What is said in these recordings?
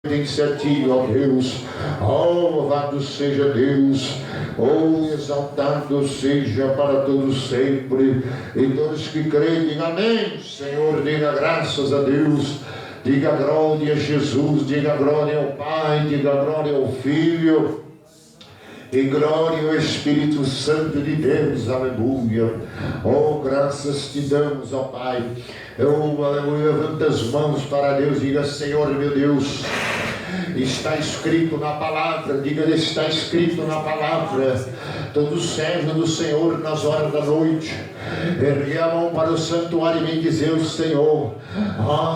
Pertence a ti, ó Deus. Louvado seja Deus. Exaltado seja para todos sempre. E todos que creem, digam amém. Senhor, diga graças a Deus. Diga glória a Jesus. Diga glória ao Pai. Diga glória ao Filho. E glória ao Espírito Santo de Deus. Aleluia. Graças te damos, ó Pai. Aleluia. Levanta as mãos para Deus. Diga, Senhor, meu Deus, está escrito na palavra. Diga, está escrito na palavra. Todo servo do Senhor nas horas da noite ergue a mão para o santuário e vem dizer ao Senhor: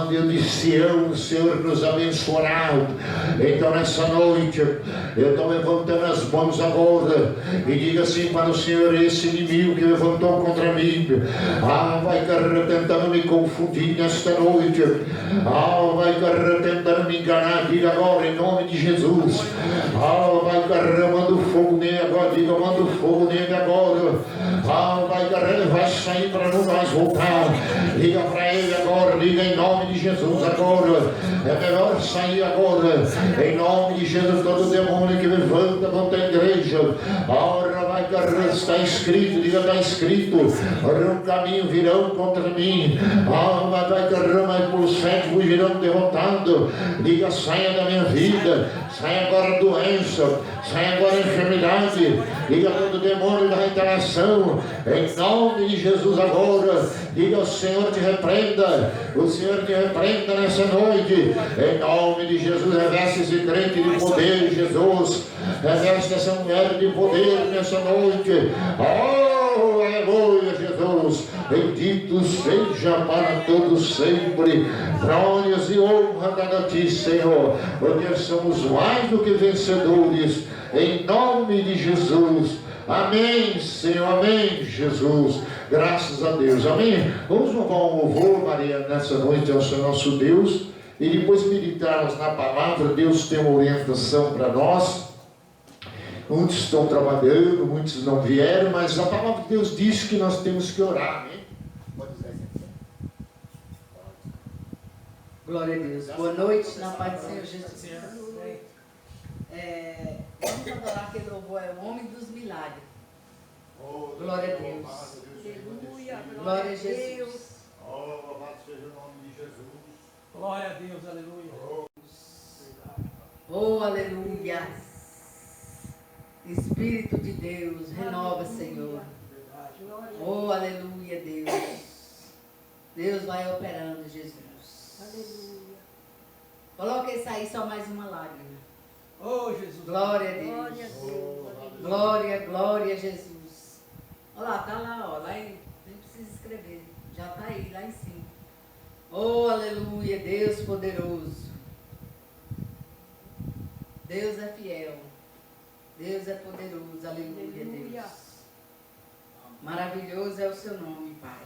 Deus de Sião, o Senhor nos abençoará. Então nessa noite eu estou levantando as mãos agora e diga assim para o Senhor: esse inimigo que levantou contra mim, vai tentando me confundir nesta noite, vai tentando me enganar. Diga agora em nome de Jesus: vai manda o fogo nele agora. Diga, manda o fogo nele agora. Vai sair para não mais voltar. Liga para ele agora. Liga em nome de Jesus agora. É melhor sair agora. Em nome de Jesus, todo demônio que levanta contra a igreja. Está escrito. Diga, está escrito. Um caminho virão contra mim. Os sétimos virão derrotado. Diga, saia da minha vida. Saia agora doença. Saia agora enfermidade. Diga todo demônio da retaliação. Em nome de Jesus agora. Diga, o Senhor te repreenda. O Senhor te repreenda nessa noite. Em nome de Jesus, reveste esse crente de poder, Jesus. Reveste essa mulher de poder nessa noite. Aleluia, Jesus. Bendito seja para todos sempre. Glórias e honra a ti, Senhor. Porque somos mais do que vencedores. Em nome de Jesus. Amém, Senhor. Amém, Jesus. Graças a Deus. Amém. Vamos louvar um louvor, Maria, nessa noite ao Senhor nosso Deus. E depois meditarmos na palavra. Deus tem uma orientação para nós. Muitos estão trabalhando, muitos não vieram, mas a palavra de Deus diz que nós temos que orar. Amém? Glória a Deus. Boa noite, na paz do Senhor Jesus. Vamos adorar aquele louvor, é o homem dos milagres. Glória a Deus. Aleluia. Glória a Jesus. Louvado seja o nome de Jesus. Glória a Deus, aleluia. Aleluia. Espírito de Deus, renova, Senhor. Aleluia, Deus. Deus vai operando, Jesus. Aleluia. Coloque isso aí, só mais uma lágrima. Jesus. Glória a Deus. Glória a Deus. Glória, glória a Jesus. Olha lá, tá lá, ó. Lá em, nem precisa escrever. Já tá aí, lá em cima. Aleluia, Deus poderoso. Deus é fiel. Deus é poderoso. Aleluia, Aleluia. Deus. Maravilhoso é o seu nome, Pai.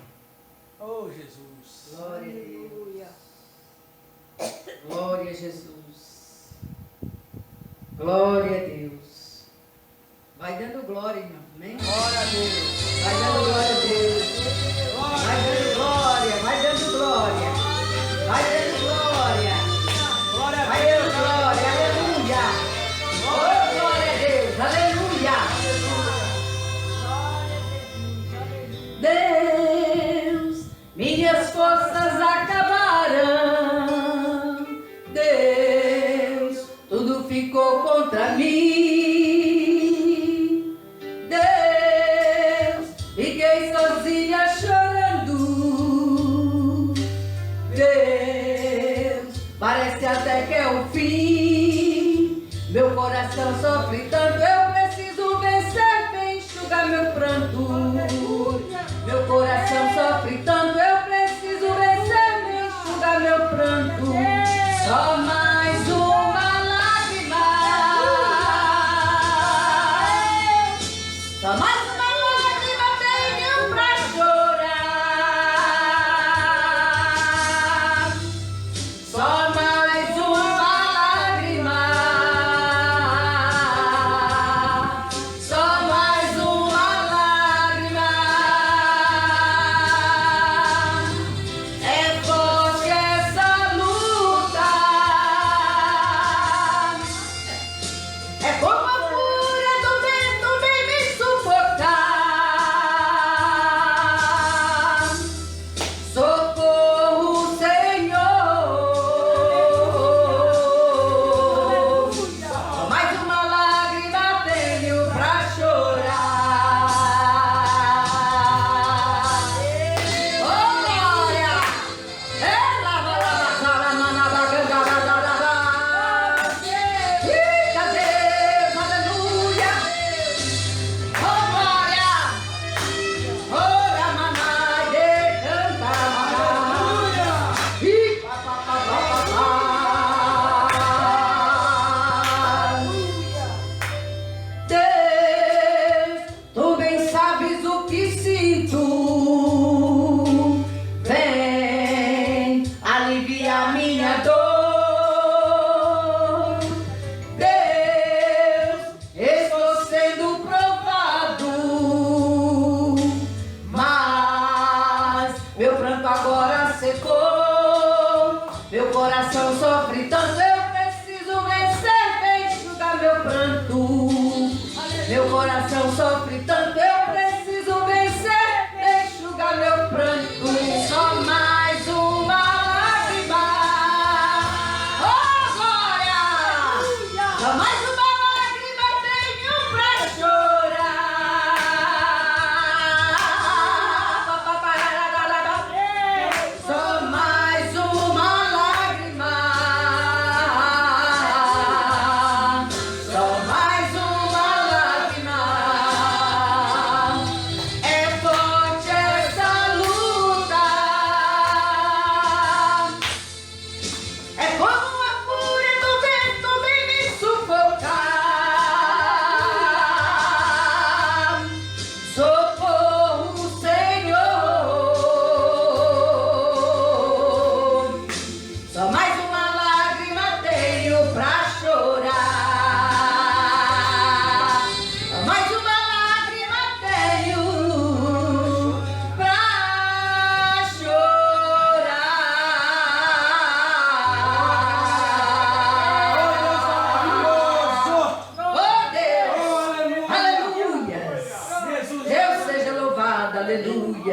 Jesus. Glória a Deus. Aleluia. Glória a Jesus. Glória a Deus. Vai dando glória, irmão. Amém? Glória a Deus. Vai dando glória a Deus. Vai dando glória. Vai dando glória. Vai dando glória. Glória a Vai Deus. dando glória. Aleluia. Glória a Deus. Aleluia. Deus, minhas forças acabaram. Deus, tudo ficou contra mim. Deus, fiquei sozinha chorando. Deus, parece até que é o fim. Meu coração sofre tanto, eu preciso vencer. Vem enxugar meu pranto. Meu coração sofre tanto, eu preciso vencer. Vem enxugar meu pranto. Só mais uma lágrima. Só mais uma lágrima tenho pra chorar. Só mais uma lágrima.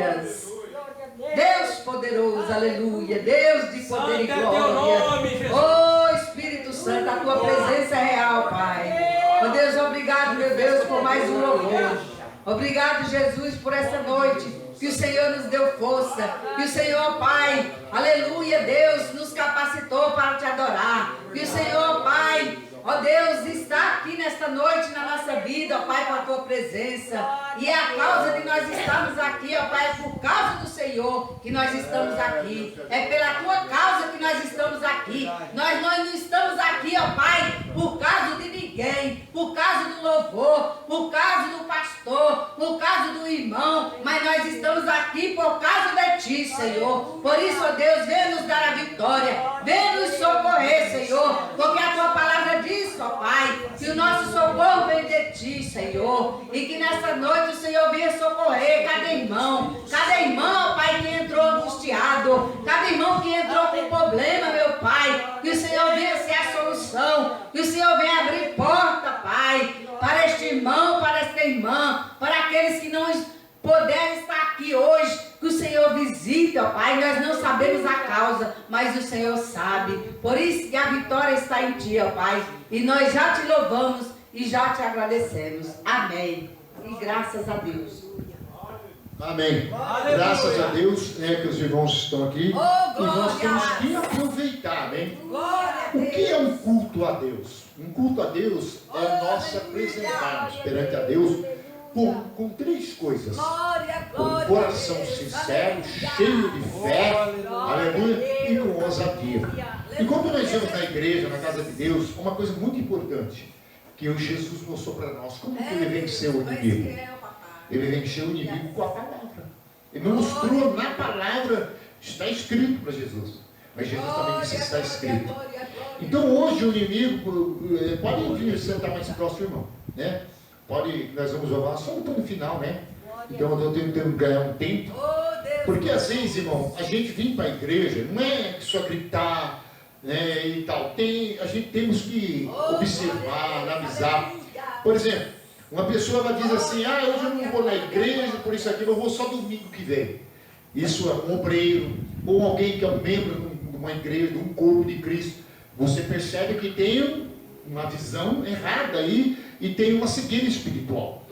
Aleluias. Deus poderoso, aleluia. Deus de poder e Santo é teu glória. nome, Jesus. Oh Espírito Santo, a tua presença é real, Pai. Oh Deus, obrigado, meu Deus, por mais um louvor. Obrigado, Jesus, por essa noite. Que o Senhor nos deu força. Que o Senhor, Pai, aleluia, Deus, nos capacitou para te adorar. Que o Senhor, Pai, ó Deus, está aqui nesta noite na nossa vida, ó Pai, com a tua presença. E é a causa de nós estarmos aqui, ó Pai, é por causa do Senhor que nós estamos aqui. É pela tua causa que nós estamos aqui. Nós não estamos aqui, ó Pai, por causa de ninguém, por causa do louvor, por causa do pastor, por causa do irmão, mas nós estamos aqui por causa de ti, Senhor. Por isso, ó Deus, venha nos dar a vitória, venha nos socorrer, Senhor, porque a tua palavra diz, ó Pai, que o nosso socorro vem de ti, Senhor, e que nessa noite o Senhor venha socorrer cada irmão, ó Pai, que entrou angustiado, cada irmão que entrou com problema, meu Pai, que o Senhor venha ser a solução, que o Senhor venha abrir porta, Pai, para este irmão, para esta irmã, para aqueles que não puderem estar aqui hoje, que o Senhor visite, ó Pai. Nós não sabemos a causa, mas o Senhor sabe. Por isso que a vitória está em ti, ó Pai. E nós já te louvamos e já te agradecemos. Amém. E graças a Deus. Amém. Graças a Deus, que os irmãos estão aqui. Oh, e nós temos glória! que aproveitar, amém? Glória a O Deus. que é um culto a Deus? Um culto a Deus é nós se apresentarmos perante a Deus com três coisas. Glória, Com glória. um coração sincero, cheio de fé, aleluia, e com ousadia. E quando nós vamos na igreja, na casa de Deus, uma coisa muito importante, que o Jesus mostrou para nós, como que ele venceu o inimigo? Ele venceu o inimigo com a palavra. Ele mostrou na palavra, está escrito para Jesus. Mas Jesus também disse, está escrito. Então hoje o inimigo, pode vir sentar mais próximo, irmão, né? Nós vamos orar só no final, né? Então eu estou tentando ganhar um tempo. Porque às vezes, irmão, a gente vem para a igreja, não é só gritar, né, e tal. A gente temos que observar, analisar. Por exemplo, uma pessoa ela diz assim, hoje eu não vou na igreja, por isso aqui eu vou só domingo que vem. Isso é um obreiro, ou alguém que é um membro de uma igreja, de um corpo de Cristo. Você percebe que tem uma visão errada aí e tem uma cegueira espiritual.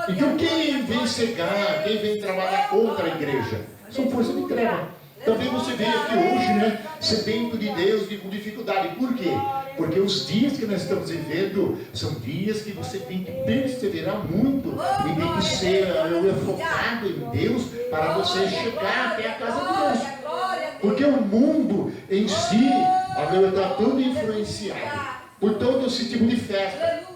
Então quem vem cegar, quem vem trabalhar contra a igreja, são forças de treva. Também você veio aqui hoje, né, sedento de Deus e com dificuldade. Por quê? Porque os dias que nós estamos vivendo são dias que você tem que perseverar muito e tem que ser focado em Deus para você chegar até a casa de Deus. Porque o mundo em si está todo influenciado por todo esse tipo de festa.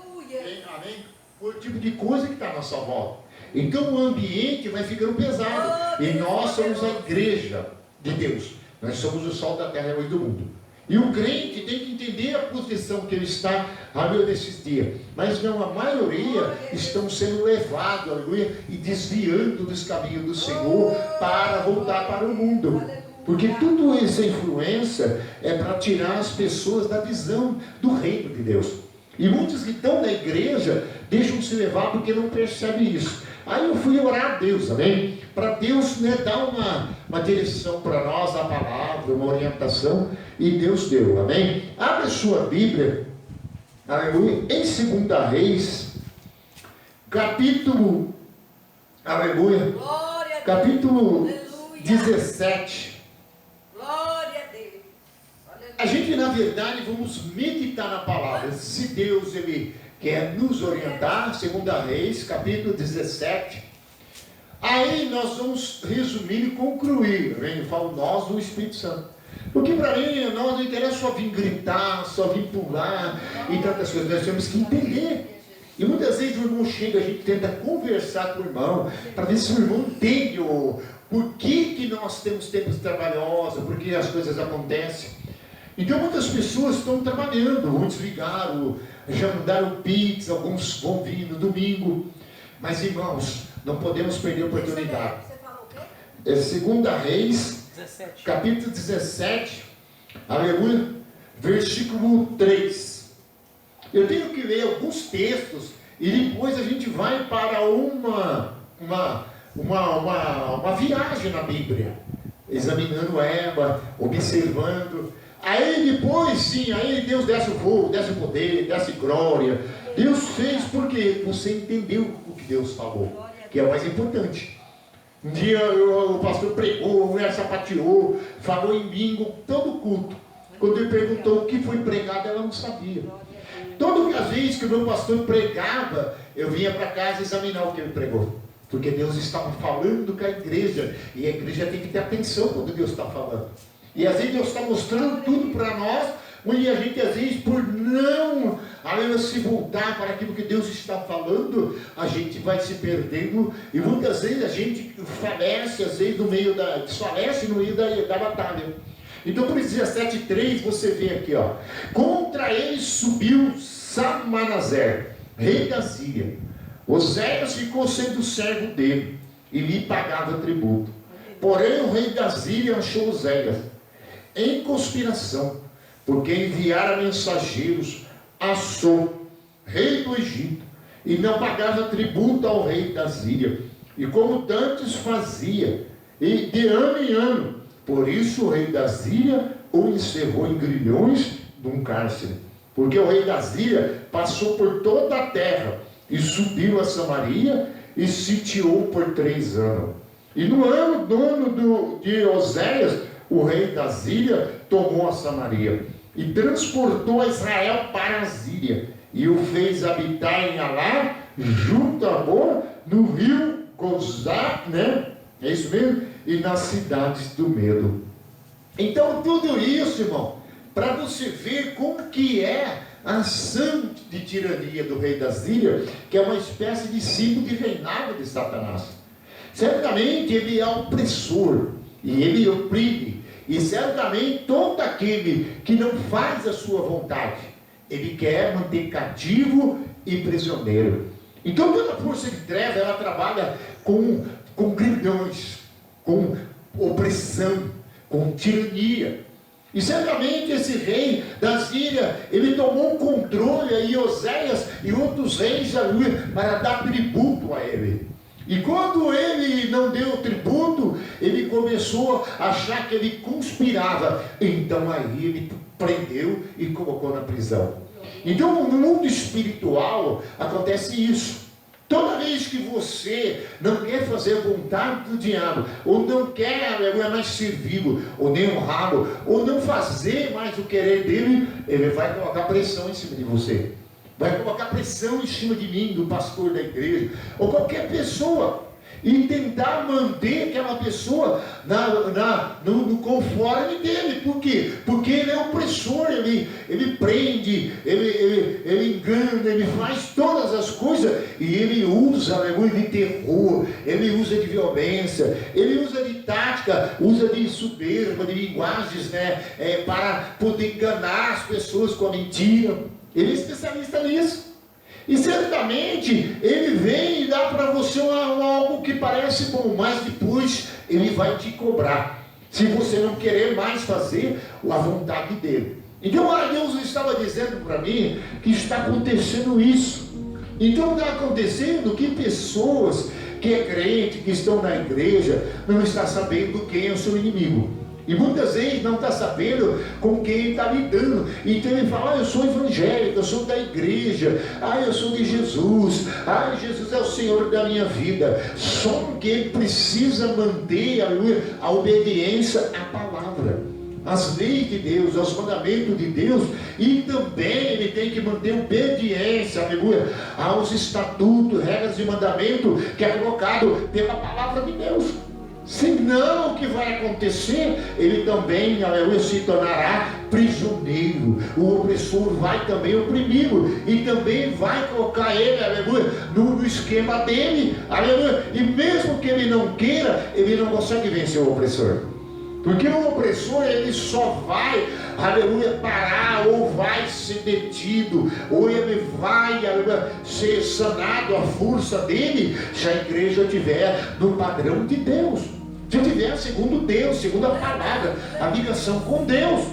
Amém? Por tipo de coisa que está à nossa volta. Então o ambiente vai ficando pesado. E nós somos a igreja de Deus. Nós somos o sol da terra e a luz do mundo. E o crente tem que entender a posição que ele está, aleluia, nesses dias. Mas não, a maioria estão sendo levados, aleluia, e desviando dos caminhos do Senhor para voltar para o mundo. Porque tudo essa influência é para tirar as pessoas da visão do reino de Deus. E muitos que estão na igreja deixam-se levar porque não percebem isso. Aí eu fui orar a Deus, amém? Para Deus, né, dar uma direção para nós, a palavra, uma orientação, e Deus deu, amém? Abre sua Bíblia, aleluia, em 2 Reis, capítulo, aleluia, capítulo 17. Glória a Deus. A gente, na verdade, vamos meditar na palavra. Se Deus, Ele quer nos orientar, 2 Reis, capítulo 17. Aí nós vamos resumir e concluir. Eu falo nós do Espírito Santo. Porque para mim, nós não interessa só vir gritar, só vir pular e tantas coisas. Nós temos que entender. E muitas vezes o irmão chega, a gente tenta conversar com o irmão, para ver se o irmão entende por que nós temos tempos trabalhosos, por que as coisas acontecem. Então muitas pessoas estão trabalhando, muitos ligaram, já mandaram pizza, alguns vão vir no domingo. Mas irmãos, não podemos perder a oportunidade. É 2 Reis, 17. capítulo 17, aleluia, versículo 3. Eu tenho que ler alguns textos e depois a gente vai para uma uma viagem na Bíblia, examinando ela, observando. Aí depois, sim, aí Deus desce o fogo, desce o poder, desce glória. Deus fez porque você entendeu o que Deus falou, que é o mais importante. Um dia o pastor pregou, a mulher sapateou, falou em língua, todo culto. Quando ele perguntou o que foi pregado, ela não sabia. Todas as vezes que o meu pastor pregava, eu vinha para casa examinar o que ele pregou. Porque Deus estava falando com a igreja, e a igreja tem que ter atenção quando Deus está falando. E às vezes Deus está mostrando tudo para nós, e a gente às vezes por não se voltar para aquilo que Deus está falando, a gente vai se perdendo, e muitas vezes a gente falece, às vezes desfalece no meio da batalha. Então por 17:3 você vê aqui, ó, contra ele subiu Salmanaser, rei da Síria. Oséias ficou sendo servo dele e lhe pagava tributo. Porém o rei da Síria achou Oséias em conspiração, porque enviara mensageiros a Sou, rei do Egito, e não pagava tributo ao rei da Síria, e como dantes fazia, e de ano em ano. Por isso o rei da Síria o encerrou em grilhões de um cárcere, porque o rei da Síria passou por toda a terra e subiu a Samaria e sitiou por 3 anos. E no ano de Oséias, o rei da Síria tomou a Samaria e transportou a Israel para a Síria e o fez habitar em Alá, junto a Bor, no rio Gozá, né? É isso mesmo? E nas cidades do medo. Então tudo isso, irmão, para você ver como que é a ação de tirania do rei da Síria, que é uma espécie de símbolo de reinado de Satanás. Certamente ele é opressor, e ele oprime, e certamente todo aquele que não faz a sua vontade, ele quer manter cativo e prisioneiro. Então toda a força de treva, ela trabalha com grilhões, com opressão, com tirania. E certamente esse rei da Síria, ele tomou o controle, e Oséias e outros reis para dar tributo a ele. E quando ele não deu tributo, ele começou a achar que ele conspirava. Então aí ele prendeu e colocou na prisão. Então no mundo espiritual acontece isso. Toda vez que você não quer fazer a vontade do diabo, ou não quer mais servi-lo, ou nem honrá-lo, ou não fazer mais o querer dele, ele vai colocar pressão em cima de você. Vai colocar pressão em cima de mim, do pastor da igreja, ou qualquer pessoa, e tentar manter aquela pessoa no conforme dele. Por quê? Porque ele é opressor, ele prende, ele engana, ele faz todas as coisas, e ele usa de terror, ele usa de violência, ele usa de tática, usa de soberba, de linguagens, para poder enganar as pessoas com a mentira. Ele é especialista nisso. E certamente ele vem e dá para você algo que parece bom, mas depois ele vai te cobrar, se você não querer mais fazer a vontade dele. Então Deus estava dizendo para mim que está acontecendo isso. Então está acontecendo que pessoas que é crente, que estão na igreja, não está sabendo quem é o seu inimigo. E muitas vezes não está sabendo com quem está lidando. Então ele fala, eu sou evangélico, eu sou da igreja, eu sou de Jesus, Jesus é o Senhor da minha vida. Só que ele precisa manter a obediência à palavra, às leis de Deus, aos mandamentos de Deus, e também ele tem que manter obediência, aos estatutos, regras e mandamentos que é colocado pela palavra de Deus. Senão o que vai acontecer? Ele também, se tornará prisioneiro. O opressor vai também oprimi-lo, e também vai colocar ele, no esquema dele, e mesmo que ele não queira, ele não consegue vencer o opressor. Porque o opressor, ele só vai, parar, ou vai ser detido, ou ele vai ser sanado a força dele, se a igreja estiver no padrão de Deus, se estiver segundo Deus, segundo a palavra, a ligação com Deus.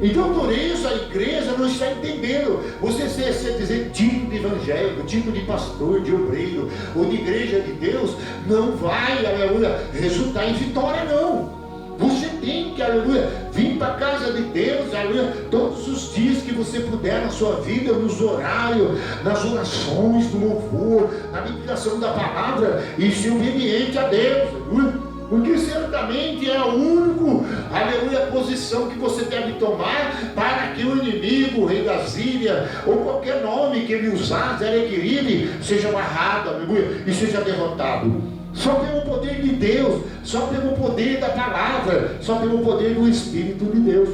Então por isso a igreja não está entendendo. Você ser dizer tipo de evangélico, tipo de pastor, de obreiro ou de igreja de Deus, não vai, aleluia, resultar em vitória não. Você tem que, aleluia, vir para a casa de Deus, aleluia, todos os dias que você puder na sua vida, nos horários, nas orações do louvor, na meditação da palavra, e ser obediente a Deus, aleluia. Porque certamente é a única, aleluia, posição que você deve tomar para que o inimigo, o rei da Síria, ou qualquer nome que ele usar, Zenequeribe, seja amarrado, aleluia, e seja derrotado. Só pelo poder de Deus, só pelo poder da palavra, só pelo poder do Espírito de Deus.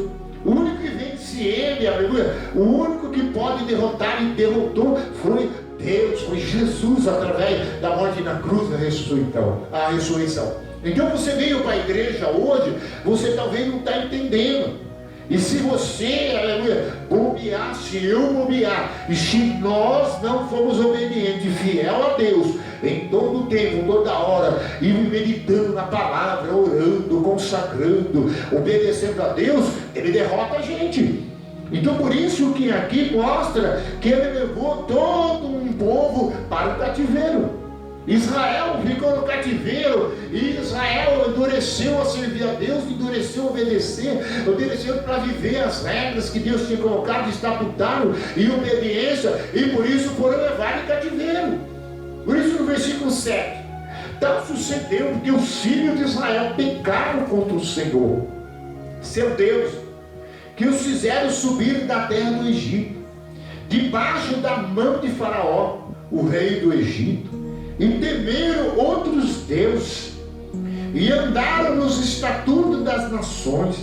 O único que vence ele, aleluia, o único que pode derrotar e derrotou foi Deus, foi Jesus, através da morte na cruz, da ressurreição. Então você veio para a igreja hoje, você talvez não está entendendo. E se você, aleluia, bobear, se eu bobear, e se nós não formos obedientes, fiel a Deus, em todo o tempo, toda hora, e meditando na palavra, orando, consagrando, obedecendo a Deus, ele derrota a gente. Então por isso que aqui mostra que ele levou todo um povo para o cativeiro. Israel ficou no cativeiro, e Israel endureceu a servir a Deus, endureceu a obedecer, endureceu para viver as regras que Deus tinha colocado, estatutário e obediência, e por isso foram levados em cativeiro. Por isso no versículo 7, tal sucedeu porque os filhos de Israel pecaram contra o Senhor, seu Deus, que os fizeram subir da terra do Egito, debaixo da mão de Faraó, o rei do Egito, e temeram outros deuses, e andaram nos estatutos das nações,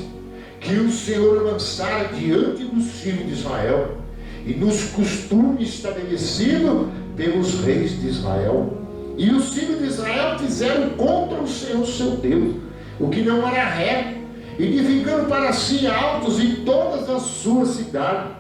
que o Senhor lançara diante dos filhos de Israel, e nos costumes estabelecidos pelos reis de Israel. E os filhos de Israel fizeram contra o Senhor seu Deus, o que não era reto, edificando para si altos em todas as suas cidades,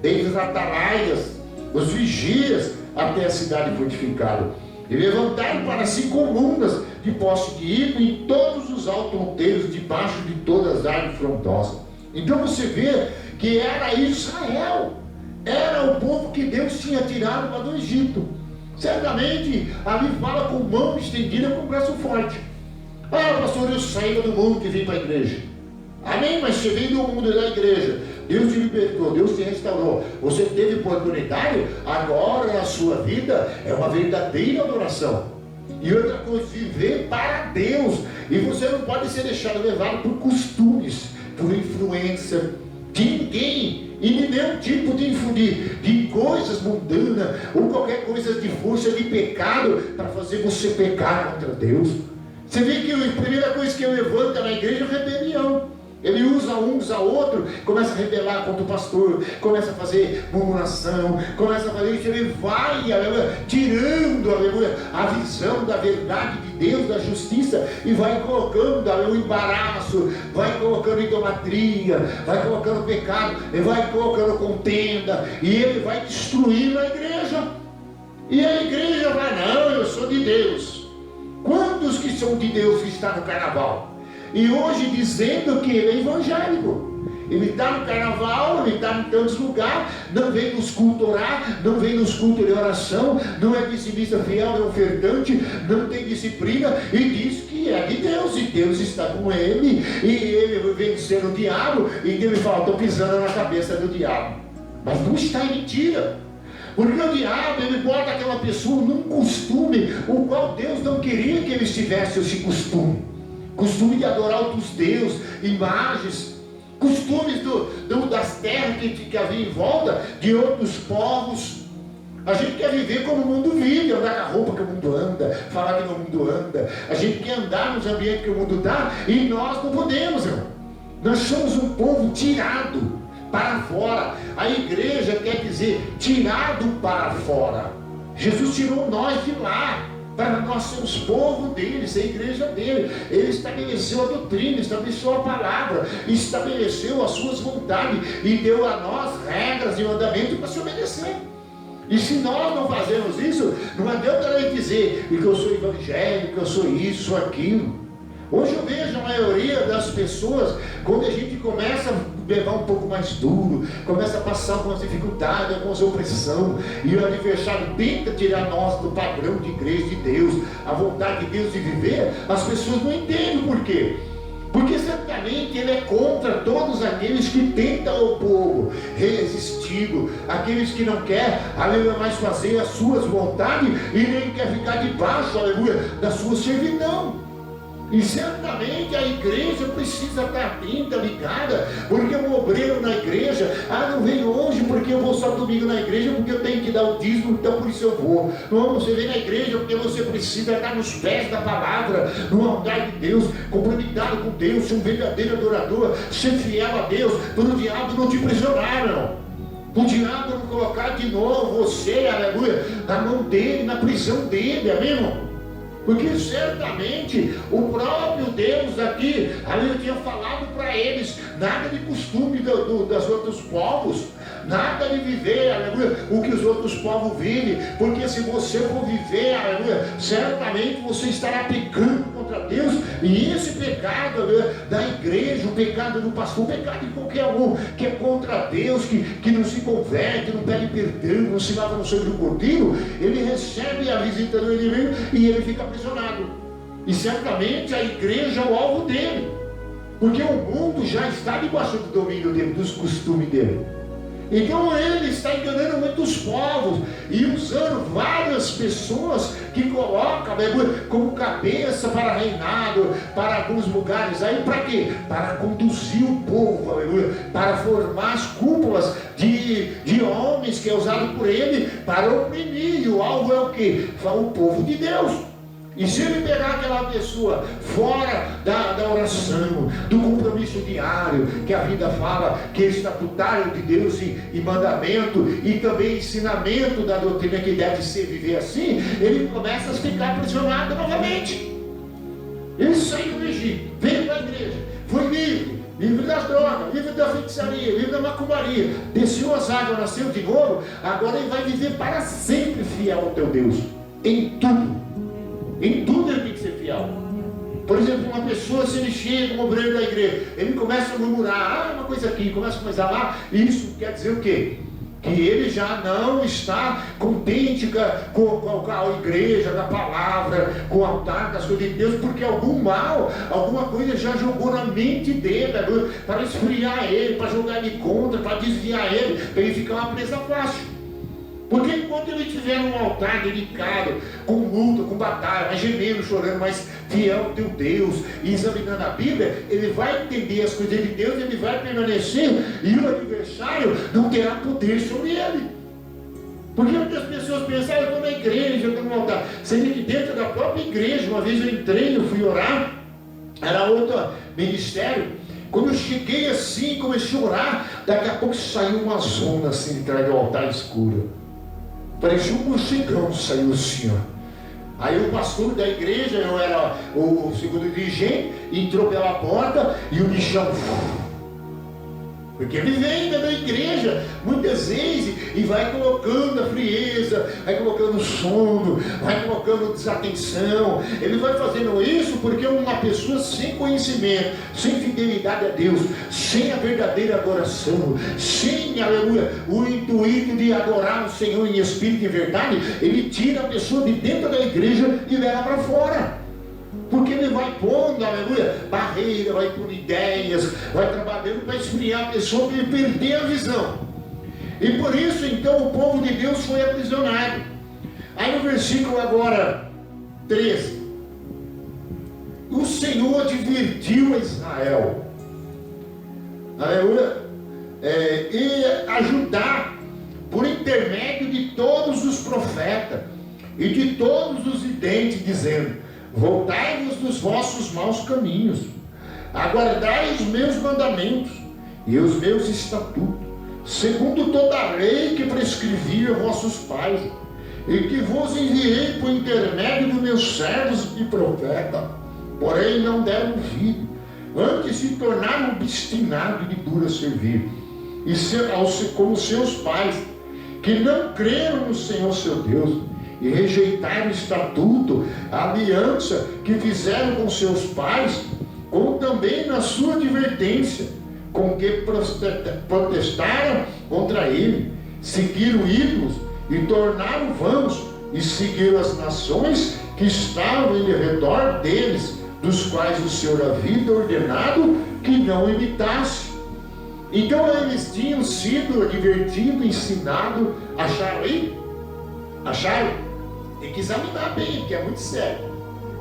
desde as atalaias, os vigias, até a cidade fortificada. E levantaram para si colunas de poste de hino em todos os altos monteiros, debaixo de todas as árvores frondosas. Então você vê que era Israel, era o povo que Deus tinha tirado para do Egito. Certamente ali fala com mão estendida, com braço forte. Ah, pastor, eu saí do mundo e vim para a igreja. Amém? Mas você veio do mundo da igreja, Deus te libertou, Deus te restaurou, você teve oportunidade, agora a sua vida é uma verdadeira adoração. E outra coisa, viver para Deus. E você não pode ser deixado levado por costumes, por influência de ninguém, e de nenhum tipo de coisas mundanas, ou qualquer coisa de força de pecado, para fazer você pecar contra Deus. Você vê que a primeira coisa que eu levanto na igreja é rebelião. Ele usa uns a outro, começa a rebelar contra o pastor, começa a fazer murmuração, começa a fazer isso, ele vai, aleluia, tirando, aleluia, a visão da verdade de Deus, da justiça, e vai colocando, aleluia, embaraço, vai colocando idolatria, vai colocando pecado, ele vai colocando contenda, e ele vai destruindo a igreja. E a igreja vai, não, eu sou de Deus. Quantos que são de Deus que estão no carnaval? E hoje dizendo que ele é evangélico. Ele está no carnaval, ele está em tantos lugares, não vem nos cultos orar, não vem nos cultos de oração, não é dizimista fiel, é ofertante, não tem disciplina, e diz que é de Deus, e Deus está com ele, e ele venceu o diabo, e ele fala, estou pisando na cabeça do diabo. Mas não está em mentira. Porque o diabo, ele bota aquela pessoa num costume, o qual Deus não queria que ele estivesse esse costume de adorar outros deuses, imagens, costumes das terras que havia em volta, de outros povos. A gente quer viver como o mundo vive, andar com a roupa que o mundo anda, falar que o mundo anda. A gente quer andar nos ambientes que o mundo dá, e nós não podemos, irmão. Nós somos um povo tirado para fora. A igreja quer dizer tirado para fora. Jesus tirou nós de lá, para nós sermos povo dele, ser igreja dele. Ele estabeleceu a doutrina, estabeleceu a palavra, estabeleceu as suas vontades e deu a nós regras e mandamentos para se obedecer. E se nós não fazemos isso, não adianta ele dizer que eu sou evangélico, que eu sou isso, aquilo. Hoje eu vejo a maioria das pessoas, quando a gente começa a pegar um pouco mais duro, começa a passar algumas dificuldades, algumas opressão, e o adversário tenta tirar nós do padrão de igreja de Deus, a vontade de Deus de viver, as pessoas não entendem por quê. Porque certamente ele é contra todos aqueles que tentam o povo resistido, aqueles que não quer, aleluia, mais fazer as suas vontades e nem quer ficar debaixo, aleluia, da sua servidão. E certamente a igreja precisa estar atenta, ligada, porque um obreiro na igreja, não veio hoje porque eu vou só domingo na igreja, porque eu tenho que dar o dízimo, então por isso eu vou. Não, você vem na igreja porque você precisa estar nos pés da palavra, no altar de Deus, comprometado com Deus, ser um verdadeiro adorador, ser fiel a Deus, para o diabo não te prisionar, não. O diabo não colocar de novo você, aleluia, na mão dele, na prisão dele, amém, irmão? Porque certamente o próprio Deus aqui, ali tinha falado para eles, nada de costume dos outros povos, nada de viver, aleluia, o que os outros povos vivem, porque se você for viver, aleluia, certamente você estará pecando contra Deus, e esse pecado, aleluia, da igreja, o pecado do pastor, o pecado de qualquer um, que é contra Deus, que não se converte, não pede perdão, não se lava no sangue do cordeiro, ele recebe a visita do inimigo e ele fica aprisionado. E certamente a igreja é o alvo dele, porque o mundo já está debaixo do domínio dele, dos costumes dele. Então ele está enganando muitos povos e usando várias pessoas que colocam como cabeça para reinado, para alguns lugares aí, para quê? Para conduzir o povo, aleluia, para formar as cúpulas de homens que é usado por ele para oprimir. E o alvo é o quê? O povo de Deus. E se ele pegar aquela pessoa fora da oração, do compromisso diário, que a vida fala, que é estatutário de Deus e mandamento, e também ensinamento da doutrina que deve ser viver assim, ele começa a ficar aprisionado novamente. Ele saiu do Egito, veio da igreja, foi livre das drogas, livre da feitiçaria, livre da macumbaria, desceu as águas, nasceu de novo, agora ele vai viver para sempre fiel ao teu Deus, em tudo. Em tudo ele tem que ser fiel. Por exemplo, uma pessoa, se ele chega como obreiro da igreja, ele começa a murmurar, uma coisa aqui, começa a coisa lá, isso quer dizer o quê? Que ele já não está contente com a igreja, com a palavra, com o altar, com as coisas de Deus, porque algum mal, alguma coisa já jogou na mente dele, para esfriar ele, para jogar ele contra, para desviar ele, para ele ficar uma presa fácil. Porque enquanto ele estiver num altar dedicado, com luta, com batalha, mas gemendo, chorando, mas fiel ao teu Deus, e examinando a Bíblia, ele vai entender as coisas de Deus, ele vai permanecer, e o adversário não terá poder sobre ele. Porque muitas pessoas pensam, eu estou na igreja, eu estou no altar. Sendo que dentro da própria igreja, uma vez eu entrei, eu fui orar, era outro ministério. Quando eu cheguei assim, comecei a orar, daqui a pouco saiu uma zona assim, atrás do altar escuro. Parecia um morcegão, saiu assim, ó. Aí o pastor da igreja, eu era o segundo dirigente, entrou pela porta e o bichão, porque ele vem da igreja muitas vezes e vai colocando a frieza, vai colocando sono, vai colocando desatenção. Ele vai fazendo isso porque uma pessoa sem conhecimento, sem fidelidade a Deus, sem a verdadeira adoração, sem, aleluia, o intuito de adorar o Senhor em espírito e verdade, ele tira a pessoa de dentro da igreja e leva para fora. Porque ele vai pondo, aleluia, barreira, vai pondo ideias, vai trabalhando para esfriar a pessoa e perder a visão. E por isso, então, o povo de Deus foi aprisionado. Aí no versículo agora 13, o Senhor advertiu a Israel, aleluia, e ajudar por intermédio de todos os profetas e de todos os videntes, dizendo: voltai-vos dos vossos maus caminhos, aguardai os meus mandamentos e os meus estatutos, segundo toda a lei que prescrevi a vossos pais, e que vos enviei por intermédio dos meus servos e profetas. Porém não deram ouvido, antes se tornaram obstinados de dura servir, e como seus pais, que não creram no Senhor seu Deus, e rejeitaram o estatuto, a aliança que fizeram com seus pais, como também na sua advertência, com que protestaram contra ele, seguiram ídolos e tornaram vãos, e seguiram as nações que estavam em redor deles, dos quais o Senhor havia ordenado que não imitasse. Então eles tinham sido advertidos, ensinados. Acharam aí? Acharam? Tem que examinar bem, porque é muito sério.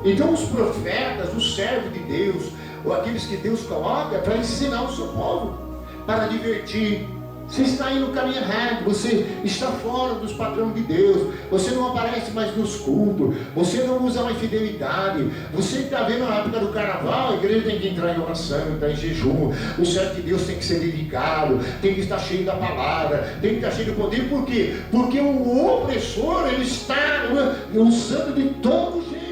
Então os profetas, os servos de Deus, ou aqueles que Deus coloca para ensinar o seu povo, para advertir. Você está aí no caminho errado, você está fora dos padrões de Deus, você não aparece mais nos cultos, você não usa mais fidelidade, você está vendo a época do carnaval, a igreja tem que entrar em oração, entrar em jejum, o servo de Deus tem que ser dedicado, tem que estar cheio da palavra, tem que estar cheio do poder. Por quê? Porque o opressor, ele está usando de todo jeito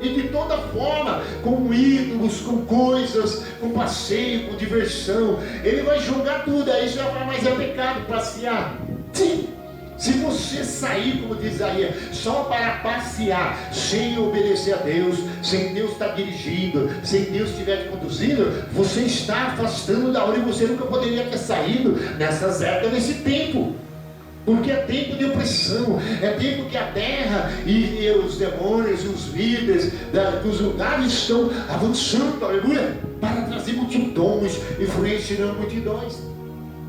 e de toda forma, com ídolos, com coisas, com passeio, com diversão. Ele vai jogar tudo, aí já vai, mas é pecado passear. Sim, se você sair, como diz aí, só para passear, sem obedecer a Deus, sem Deus estar dirigindo, sem Deus estiver te conduzindo, você está afastando da hora, e você nunca poderia ter saído nessas épocas, nesse tempo. Porque é tempo de opressão, é tempo que a terra e os demônios e os líderes dos lugares estão avançando, aleluia, para trazer multidões, influenciando multidões.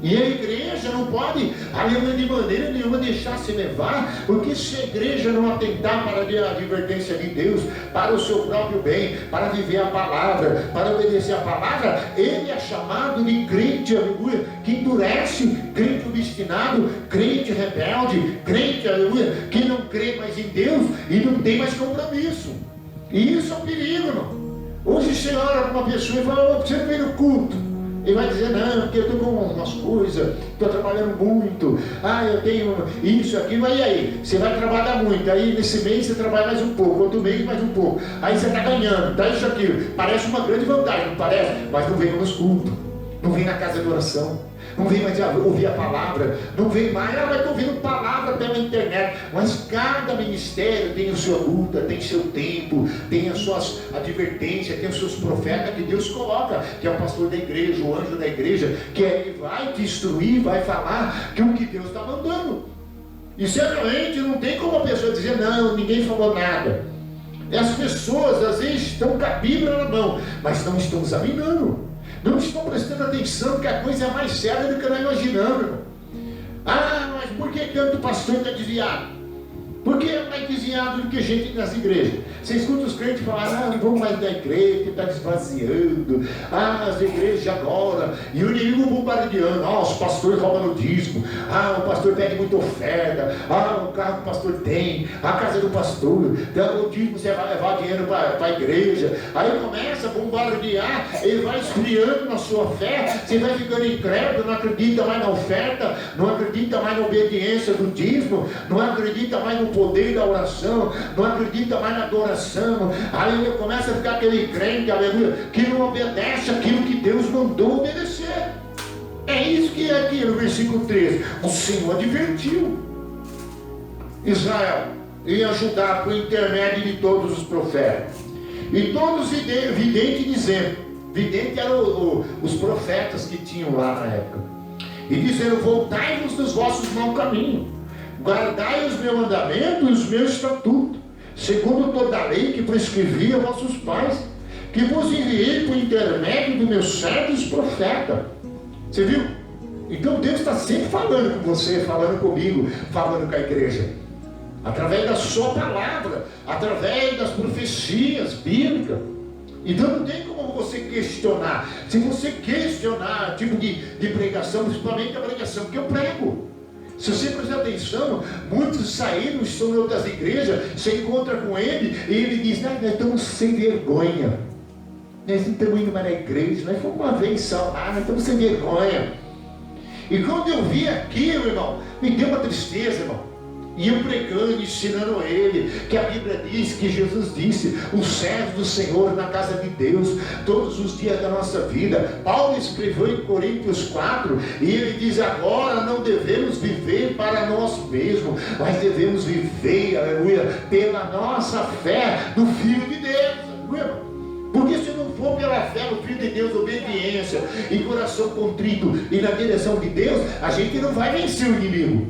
E a igreja não pode, aleluia, de maneira nenhuma deixar se levar, porque se a igreja não atentar para a advertência de Deus, para o seu próprio bem, para viver a palavra, para obedecer a palavra, ele é chamado de crente, aleluia, que endurece, crente obstinado, crente rebelde, crente, aleluia, que não crê mais em Deus e não tem mais compromisso. E isso é um perigo, irmão. Hoje você ora para uma pessoa e fala: você não veio no culto. Ele vai dizer: não, porque eu estou com umas coisas, estou trabalhando muito, eu tenho isso, aquilo. E aí, você vai trabalhar muito, aí nesse mês você trabalha mais um pouco, outro mês mais um pouco, aí você está ganhando, tá isso, aquilo, parece uma grande vantagem, não parece? Mas não vem nos cultos, não vem na casa de oração, não vem mais ouvir a palavra, não vem mais, vai estar ouvindo palavra pela internet. Mas cada ministério tem a sua luta, tem seu tempo, tem as suas advertências, tem os seus profetas que Deus coloca, que é o pastor da igreja, o anjo da igreja, que ele vai te instruir, vai falar que o que Deus está mandando. E certamente não tem como a pessoa dizer: não, ninguém falou nada. As pessoas às vezes estão com a Bíblia na mão, mas não estão examinando, não estão prestando atenção, que a coisa é mais séria do que nós imaginamos, irmão. Mas por que tanto pastor está desviado? Por que é mais desviado do que gente nas igrejas? Você escuta os crentes falar: não vamos mais da igreja, que está desvaziando, as igrejas agora, e o inimigo bombardeando, os pastores roubam o dízimo, o pastor pede muita oferta, o carro que o pastor tem, a casa do pastor, o dízimo você vai levar dinheiro para a igreja. Aí começa a bombardear, ele vai esfriando na sua fé, você vai ficando incrédulo, não acredita mais na oferta, não acredita mais na obediência do dízimo, não acredita mais no poder da oração, não acredita mais na adoração. Aí começa a ficar aquele crente, aleluia, que não obedece aquilo que Deus mandou obedecer. É isso que é aqui no versículo 13. O Senhor advertiu Israel ia ajudar por intermédio de todos os profetas. E todos videntes dizendo, vidente eram os profetas que tinham lá na época, e dizendo: voltai-vos dos vossos maus caminhos, guardai os meus mandamentos e os meus estatutos, segundo toda a lei que prescrevi a vossos pais, que vos enviei por intermédio dos meus servos profetas. Você viu? Então Deus está sempre falando com você, falando comigo, falando com a igreja, através da sua palavra, através das profecias bíblicas. Então não tem como você questionar. Se você questionar tipo de pregação, principalmente a pregação que eu prego, se você prestar atenção, muitos saíram, estão em outras igrejas, você encontra com ele e ele diz: nós estamos sem vergonha, nós não estamos indo mais na igreja, nós fomos uma vez só, nós estamos sem vergonha. E quando eu vi aquilo, irmão, me deu uma tristeza, irmão. iam pregando, ensinando ele, que a Bíblia diz, que Jesus disse, os servos do Senhor na casa de Deus, todos os dias da nossa vida. Paulo escreveu em Coríntios 4, e ele diz, agora não devemos viver para nós mesmos, mas devemos viver, aleluia, pela nossa fé no Filho de Deus, aleluia. Porque se não for pela fé no Filho de Deus, obediência e coração contrito e na direção de Deus, a gente não vai vencer o inimigo.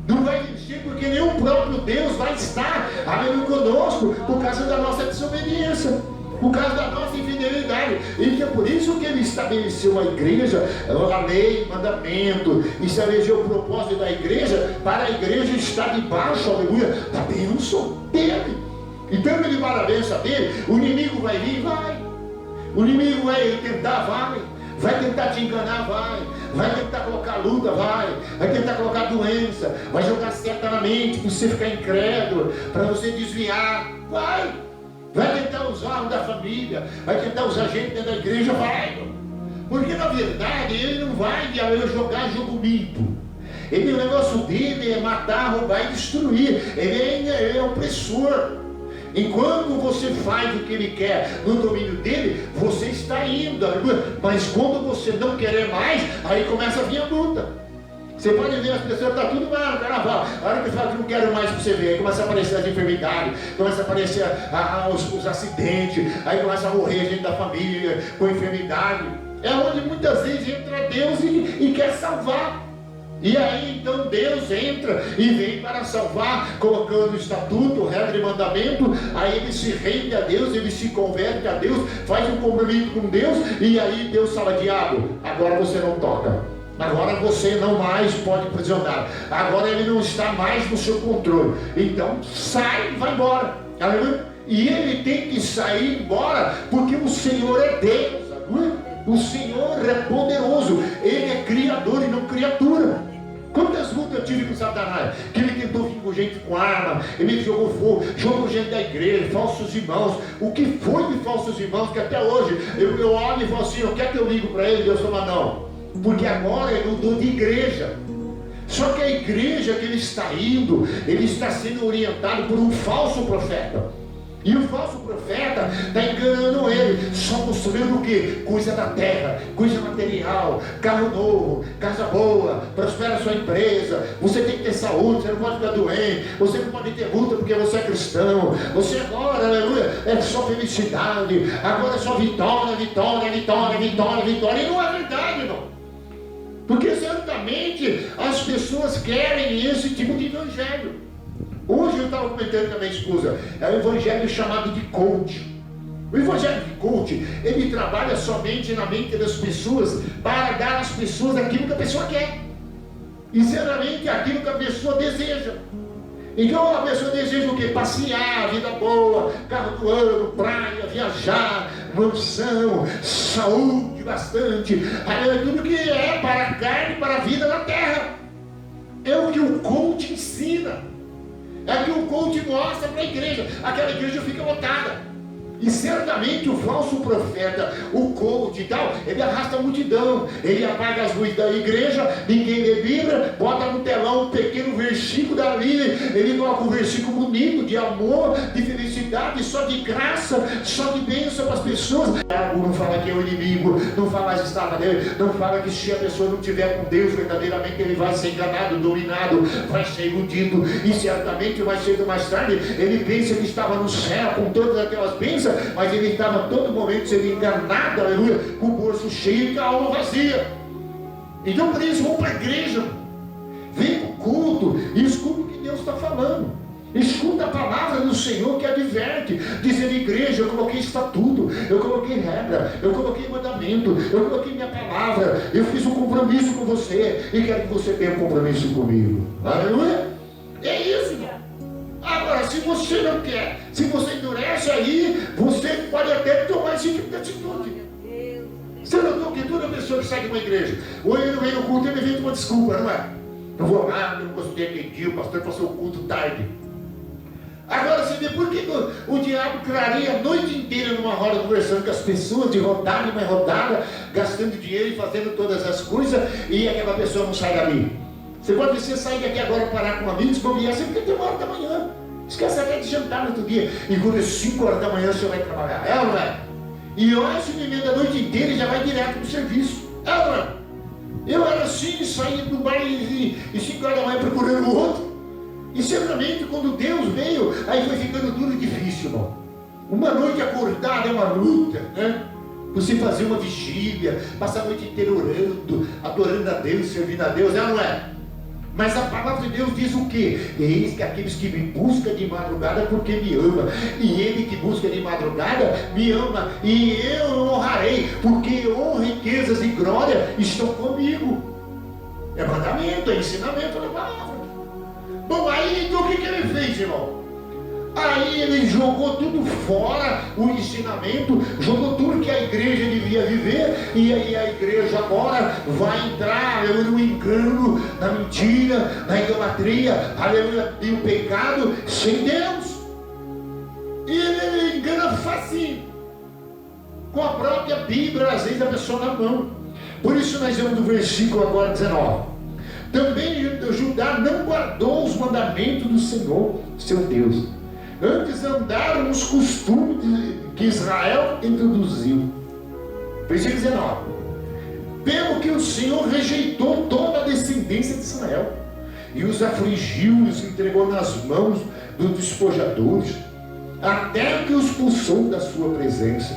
Não vai vencer porque nem o próprio Deus vai estar, aleluia, conosco, por causa da nossa desobediência, por causa da nossa infidelidade. E que é por isso que ele estabeleceu a igreja, a lei, mandamento, e estabeleceu o propósito da igreja, para a igreja estar debaixo, aleluia, da bênção dele. Então ele para a bênção dele, o inimigo vai vir, vai. O inimigo vai tentar, vai tentar te enganar, vai tentar colocar luta, vai tentar colocar doença, vai jogar seta na mente para você ficar incrédulo, para você desviar, vai tentar usar o da família, vai tentar usar gente dentro da igreja, porque na verdade ele não vai jogar jogo limpo. O negócio dele é matar, roubar e destruir. Ele é opressor. Enquanto você faz o que ele quer no domínio dele, você está indo, mas quando você não querer mais, aí começa a vir a luta. Você pode ver as pessoas, está tudo lá no carnaval, a hora que fala que não quero mais para você ver, aí começa a aparecer as enfermidades, começa a aparecer os acidentes, aí começa a morrer gente da família com enfermidade. É onde muitas vezes entra Deus e quer salvar. E aí então Deus entra e vem para salvar, colocando estatuto, regra e mandamento. Aí ele se rende a Deus, ele se converte a Deus, faz um compromisso com Deus. E aí Deus fala, diabo, agora você não toca, agora você não mais pode aprisionar, agora ele não está mais no seu controle, então sai, vai embora, aleluia. E ele tem que sair embora, porque o Senhor é Deus, aleluia. O Senhor é poderoso, ele é criador e não criatura. Quantas lutas eu tive com Satanás, que ele tentou vir com gente com arma, ele jogou fogo, jogou gente da igreja, falsos irmãos. O que foi de falsos irmãos, que até hoje eu olho e falo assim, eu quero que eu ligo para ele, Deus fala, não, porque agora eu dou de igreja. Só que a igreja que ele está indo, ele está sendo orientado por um falso profeta. E o falso profeta está enganando ele, só mostrando o que? Coisa da terra, coisa material, carro novo, casa boa, prospera a sua empresa, você tem que ter saúde, você não pode ficar doente, você não pode ter luta porque você é cristão, você agora, aleluia, é só felicidade, agora é só vitória, vitória, vitória, vitória, vitória. E não é verdade, não. Porque certamente as pessoas querem esse tipo de evangelho. Hoje eu estava comentando com a minha esposa, é um evangelho chamado de coach. O evangelho de coach, ele trabalha somente na mente das pessoas para dar às pessoas aquilo que a pessoa quer. E certamente aquilo que a pessoa deseja. Então a pessoa deseja o quê? Passear, vida boa, carro do ano, praia, viajar, mansão, saúde bastante, tudo que é para a carne, para a vida na terra. É o que o coach ensina. É que o coach mostra para a igreja. Aquela igreja fica lotada. E certamente o falso profeta, o coach e tal, ele arrasta a multidão. Ele apaga as luzes da igreja, ninguém lê Bíblia, bota no telão um pequeno versículo da Bíblia. Ele coloca um versículo bonito, de amor, de felicidade, só de graça, só de bênção para as pessoas. Não fala que é o inimigo, não fala as estadas dele, não fala que se a pessoa não estiver com Deus verdadeiramente, ele vai ser enganado, dominado, vai ser iludido. E certamente mais cedo ou mais tarde, ele pensa que estava no céu com todas aquelas bênçãos, mas ele estava todo momento sendo enganado, aleluia, com o bolso cheio e com a alma vazia. Então por isso vão para a igreja, vem para o culto e escuta o que Deus está falando. Escuta a palavra do Senhor que adverte, dizendo, igreja, eu coloquei estatuto, eu coloquei regra, eu coloquei mandamento, eu coloquei minha palavra, eu fiz um compromisso com você e quero que você tenha um compromisso comigo. Aleluia. É isso, irmão. Agora, se você não quer, se você endurece aí, você pode até tomar esse tipo de atitude. Você notou que toda pessoa que sai de uma igreja, ou ele não vem no culto, ele vem com uma desculpa, não é? Não vou lá, eu não gostei aquele dia, o pastor passou o culto tarde. Agora você vê por que o diabo clareia a noite inteira numa roda conversando com as pessoas, de rodada em mais rodada, gastando dinheiro e fazendo todas as coisas, e aquela pessoa não sai dali. Você pode sair daqui agora, parar com amigos, bobear, você fica até 1 hora da manhã. Esquece até de jantar no outro dia. E quando é 5 horas da manhã você vai trabalhar. É ou não é? E olha, se me emenda a noite inteira e já vai direto para o serviço. É ou não é? Eu era assim, saía do bar e 5 horas da manhã procurando o outro. E certamente quando Deus veio, aí foi ficando tudo difícil, irmão. Uma noite acordada é uma luta, né? Você fazer uma vigília, passar a noite inteira orando, adorando a Deus, servindo a Deus, é ou não é? Mas a palavra de Deus diz o quê? Eis que aqueles que me buscam de madrugada porque me ama, e ele que busca de madrugada me ama, e eu o honrarei, porque honra, riquezas e glória estão comigo. É mandamento, é ensinamento da palavra. Bom, aí então o que ele fez, irmão? Aí ele jogou tudo fora, o ensinamento, jogou tudo que a igreja devia viver, e aí a igreja agora vai entrar, aleluia, no engano, na mentira, na idolatria, aleluia, e o pecado sem Deus. E ele engana facinho, com a própria Bíblia, às vezes a pessoa na mão. Por isso nós vemos no versículo agora 19. Também Judá não guardou os mandamentos do Senhor, seu Deus. Antes andaram os costumes que Israel introduziu. Versículo 19. Pelo que o Senhor rejeitou toda a descendência de Israel, e os afligiu, e os entregou nas mãos dos despojadores, até que os expulsou da sua presença.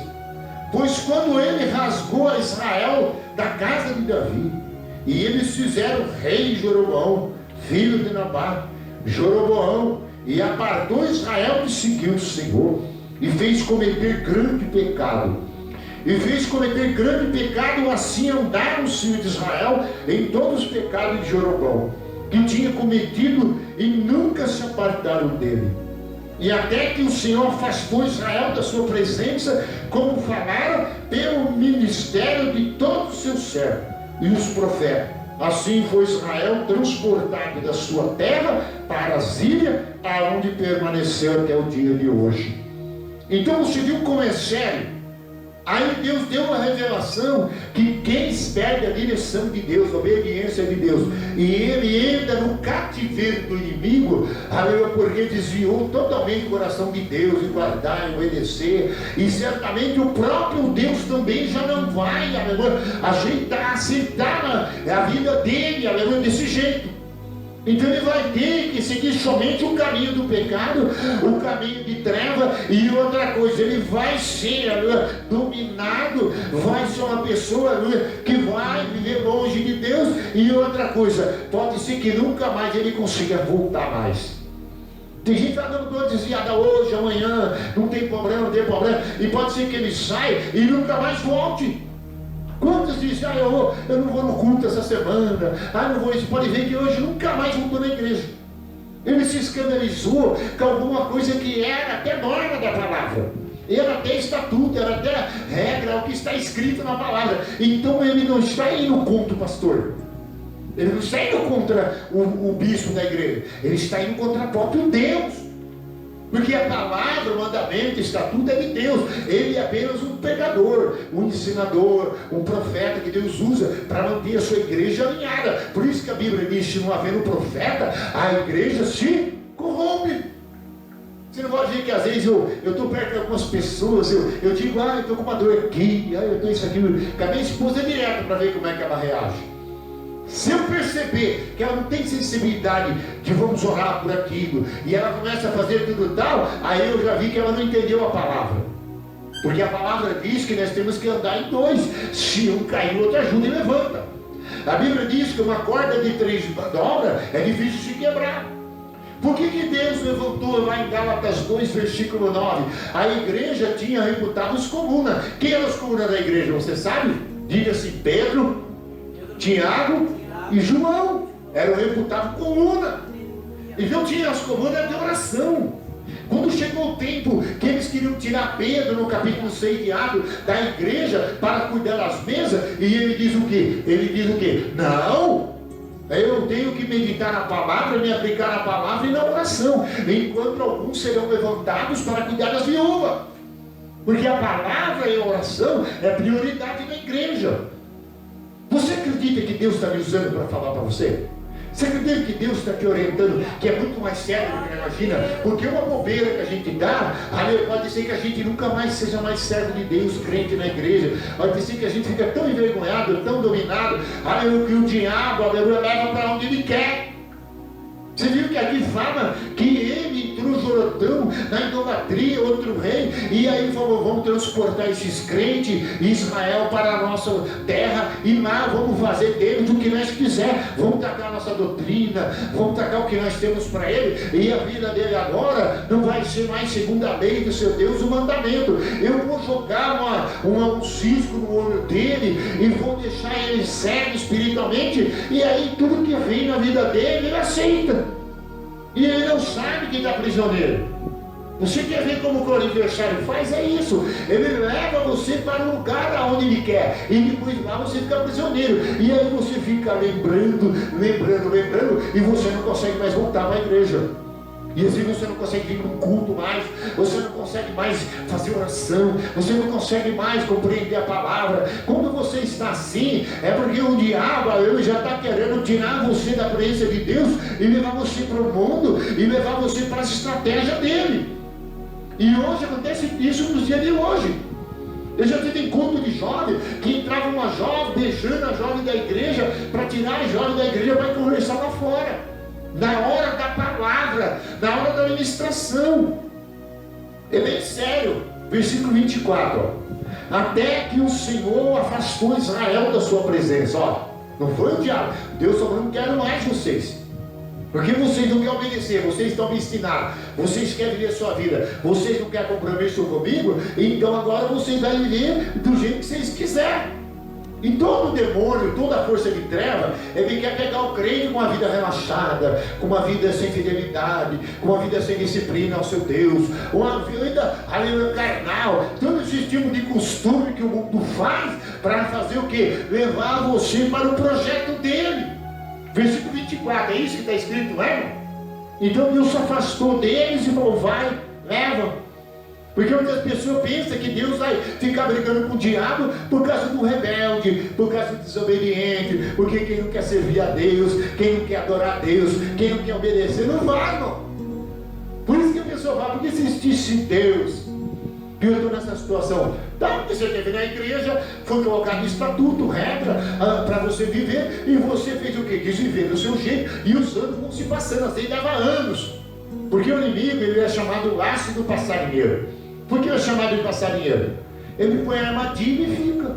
Pois quando ele rasgou a Israel da casa de Davi, e eles fizeram rei Jeroboão, filho de Nabat, Jeroboão, e apartou Israel de seguir o Senhor, e fez cometer grande pecado. E fez cometer grande pecado, assim andaram os filhos de Israel em todos os pecados de Jeroboão, que tinha cometido, e nunca se apartaram dele. E até que o Senhor afastou Israel da sua presença, como falaram pelo ministério de todos os seus servos e os profetas. Assim foi Israel transportado da sua terra para a Síria, aonde permaneceu até o dia de hoje. Então você viu como é sério? Aí Deus deu uma revelação que quem perde a direção de Deus, a obediência de Deus, e ele entra no cativeiro do inimigo, aleluia, porque desviou totalmente o coração de Deus em guardar, em obedecer, e certamente o próprio Deus também já não vai, aleluia, ajeitar, aceitar a vida dele, aleluia, desse jeito. Então ele vai ter que seguir somente o caminho do pecado, o caminho de treva, e outra coisa, ele vai ser dominado, vai ser uma pessoa que vai viver longe de Deus, e outra coisa, pode ser que nunca mais ele consiga voltar mais. Tem gente que está dando toda desviada hoje, amanhã, não tem problema, e pode ser que ele saia e nunca mais volte. Quantos dizem, eu não vou no culto essa semana, não vou, você pode ver que hoje nunca mais voltou na igreja. Ele se escandalizou com alguma coisa que era até norma da palavra, era até estatuto, era até regra, o que está escrito na palavra. Então ele não está indo contra o pastor, ele não está indo contra o bispo da igreja, ele está indo contra o próprio Deus. Porque a palavra, o mandamento, o estatuto é de Deus. Ele é apenas um pregador, um ensinador, um profeta que Deus usa para manter a sua igreja alinhada. Por isso que a Bíblia diz, se não havendo profeta, a igreja se corrompe. Você não pode dizer que às vezes eu estou perto de algumas pessoas, eu digo, eu estou com uma dor aqui, eu estou isso aqui. Com a minha esposa é direto para ver como é que ela reage. Se eu perceber que ela não tem sensibilidade de vamos orar por aquilo, e ela começa a fazer tudo tal, aí eu já vi que ela não entendeu a palavra. Porque a palavra diz que nós temos que andar em dois. Se um cair, o outro ajuda e levanta. A Bíblia diz que uma corda de 3 dobras é difícil de se quebrar. Por que Deus levantou lá em Gálatas 2, versículo 9? A igreja tinha reputado os comunas. Quem eram os comunas da igreja, você sabe? Diga-se Pedro, Tiago e João. Eram reputados coluna. Então tinha as colunas de oração. Quando chegou o tempo que eles queriam tirar Pedro, no capítulo 6 de Atos, da igreja para cuidar das mesas, e ele diz o quê? Ele diz o quê? Não, eu tenho que meditar na palavra, me aplicar na palavra e na oração, enquanto alguns serão levantados para cuidar das viúvas. Porque a palavra e a oração é prioridade na igreja. Você acredita que Deus está me usando para falar para você? Você acredita que Deus está te orientando, que é muito mais sério do que imagina? Porque uma bobeira que a gente dá, pode ser que a gente nunca mais seja mais servo de Deus, crente na igreja. Pode ser que a gente fica tão envergonhado, tão dominado, que o diabo, aleluia, leva para onde ele quer. Você viu que aqui fala que ele entrou Jordão na idolatria, outro rei, e aí falou, vamos transportar esses crentes, Israel, para a nossa terra, e lá vamos fazer deles o que nós quiser, vamos tacar a nossa doutrina, vamos tacar o que nós temos para ele, e a vida dele agora não vai ser mais segundo a lei do seu Deus, o mandamento. Eu vou jogar um cisco no olho dele, e vou deixar ele cego espiritualmente, e aí tudo que vem na vida dele, ele aceita. E ele não sabe que está prisioneiro. Você quer ver como o aniversário faz? É isso. Ele leva você para o lugar aonde ele quer. E depois lá você fica prisioneiro. E aí você fica lembrando. E você não consegue mais voltar para a igreja. E assim você não consegue vir para um culto mais. Você não consegue mais fazer oração. Você não consegue mais compreender a palavra. Quando você está assim, é porque o diabo ele já está querendo tirar você da presença de Deus e levar você para o mundo e levar você para as estratégias dele. E hoje acontece isso nos dias de hoje. Eu já tive encontro de jovem que entrava uma jovem beijando a jovem da igreja para tirar a jovem da igreja para conversar lá fora. Na hora da palavra, na hora da ministração. É bem sério. Versículo 24. Ó. Até que o Senhor afastou Israel da sua presença. Ó, não foi o diabo. Deus falou, não quero mais vocês. Porque vocês não querem obedecer, vocês estão obstinados, vocês querem viver a sua vida, vocês não querem compromisso comigo, então agora vocês vão viver do jeito que vocês quiserem. E todo demônio, toda a força de treva, ele quer pegar o crente com uma vida relaxada, com uma vida sem fidelidade, com uma vida sem disciplina ao seu Deus, uma vida carnal, todo esse tipo de costume que o mundo faz para fazer o quê? Levar você para o projeto dele. Versículo 24, é isso que está escrito, não é? Então Deus se afastou deles e falou, vai, leva. Porque muitas pessoas pensam que Deus vai ficar brigando com o diabo por causa do rebelde, por causa do desobediente, porque quem não quer servir a Deus, quem não quer adorar a Deus, quem não quer obedecer, não vai, irmão. Por isso que a pessoa fala, porque se existisse Deus, que eu estou nessa situação. Então, você teve na igreja, foi colocado estatuto, regra, para você viver, e você fez o quê? Quis viver do seu jeito, e os anos vão se passando, assim leva anos. Porque o inimigo, ele é chamado laço do passarinheiro. Por que é chamado de passarinheiro? Ele põe a armadilha e fica.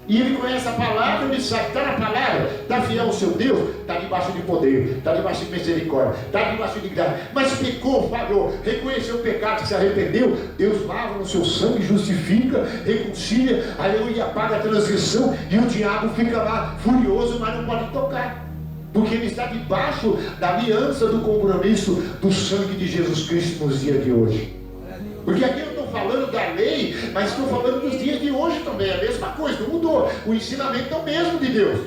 E ele conhece a palavra, ele sabe, está na palavra, está fiel ao seu Deus, está debaixo de poder, está debaixo de misericórdia, está debaixo de graça. Mas pecou, falhou, reconheceu o pecado, se arrependeu, Deus lava no seu sangue, justifica, reconcilia, aleluia, apaga a transgressão, e o diabo fica lá furioso, mas não pode tocar. Porque ele está debaixo da aliança do compromisso do sangue de Jesus Cristo nos dias de hoje. Porque aqui eu estou falando da lei, mas estou falando dos dias de hoje também, é a mesma coisa, não mudou. O ensinamento é o mesmo de Deus.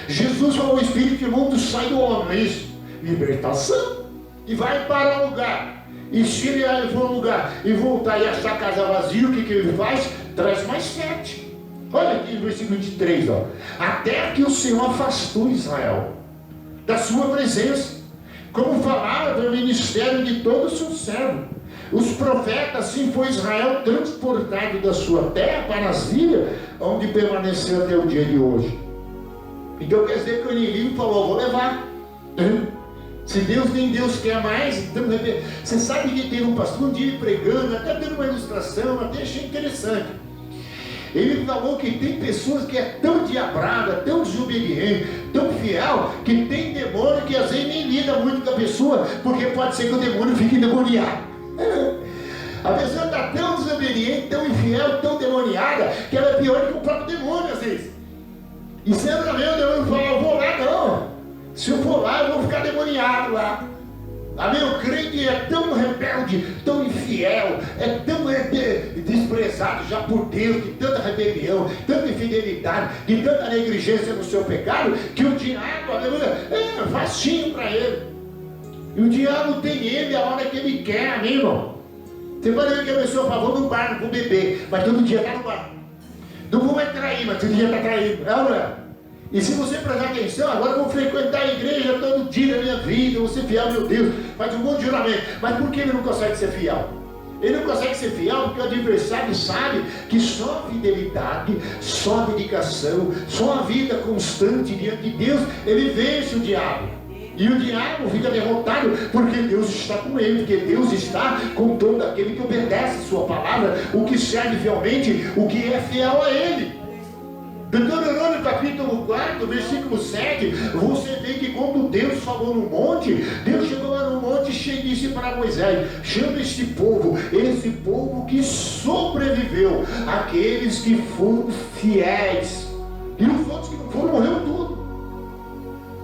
Jesus falou, o espírito imundo sai do homem, isso, libertação, e vai para o lugar. E se ele for um lugar e voltar e achar a casa vazia, o que ele faz? Traz mais 7. Olha aqui no versículo 23, ó. Até que o Senhor afastou Israel da sua presença, como falava do ministério de todo o seu servo. Os profetas, assim foi Israel transportado da sua terra para as ilhas, onde permaneceu até o dia de hoje. Então quer dizer que o inimigo falou, vou levar. Se Deus nem Deus quer mais, então você sabe que tem um pastor um dia pregando, até dando uma ilustração, até achei interessante. Ele falou que tem pessoas que é tão diabrada, tão desobediente, tão fiel, que tem demônio que às vezes nem lida muito com a pessoa, porque pode ser que o demônio fique endemoniado. A pessoa está tão desobediente, tão infiel, tão demoniada, que ela é pior que o próprio demônio às vezes. E sempre também o demônio fala, eu vou lá não. Se eu for lá, eu vou ficar demoniado lá. Amém? O crente é tão rebelde, tão infiel, é tão desprezado já por Deus, de tanta rebelião, tanta infidelidade, de tanta negligência no seu pecado, que o diabo, aleluia, é facinho para ele. E o diabo tem ele a hora que ele quer, amém, irmão? Você pode ver que a pessoa fala, vou no bar, não vou beber, mas todo dia está no bar. Não vou mais trair, mas todo dia está traindo, é ou não é? E se você prestar atenção, agora eu vou frequentar a igreja todo dia da minha vida, eu vou ser fiel, meu Deus, faz um monte de juramento. Mas por que ele não consegue ser fiel? Ele não consegue ser fiel porque o adversário sabe que só a fidelidade, só a dedicação, só a vida constante diante de Deus, ele vence o diabo. E o diabo fica derrotado porque Deus está com ele, porque Deus está com todo aquele que obedece a sua palavra, o que serve fielmente, o que é fiel a ele. Deuteronômio capítulo 4, versículo 7, você vê que quando Deus falou no monte, Deus chegou lá no monte e disse para Moisés: chama este povo que sobreviveu, aqueles que foram fiéis, e os outros que não foram, morreram tudo.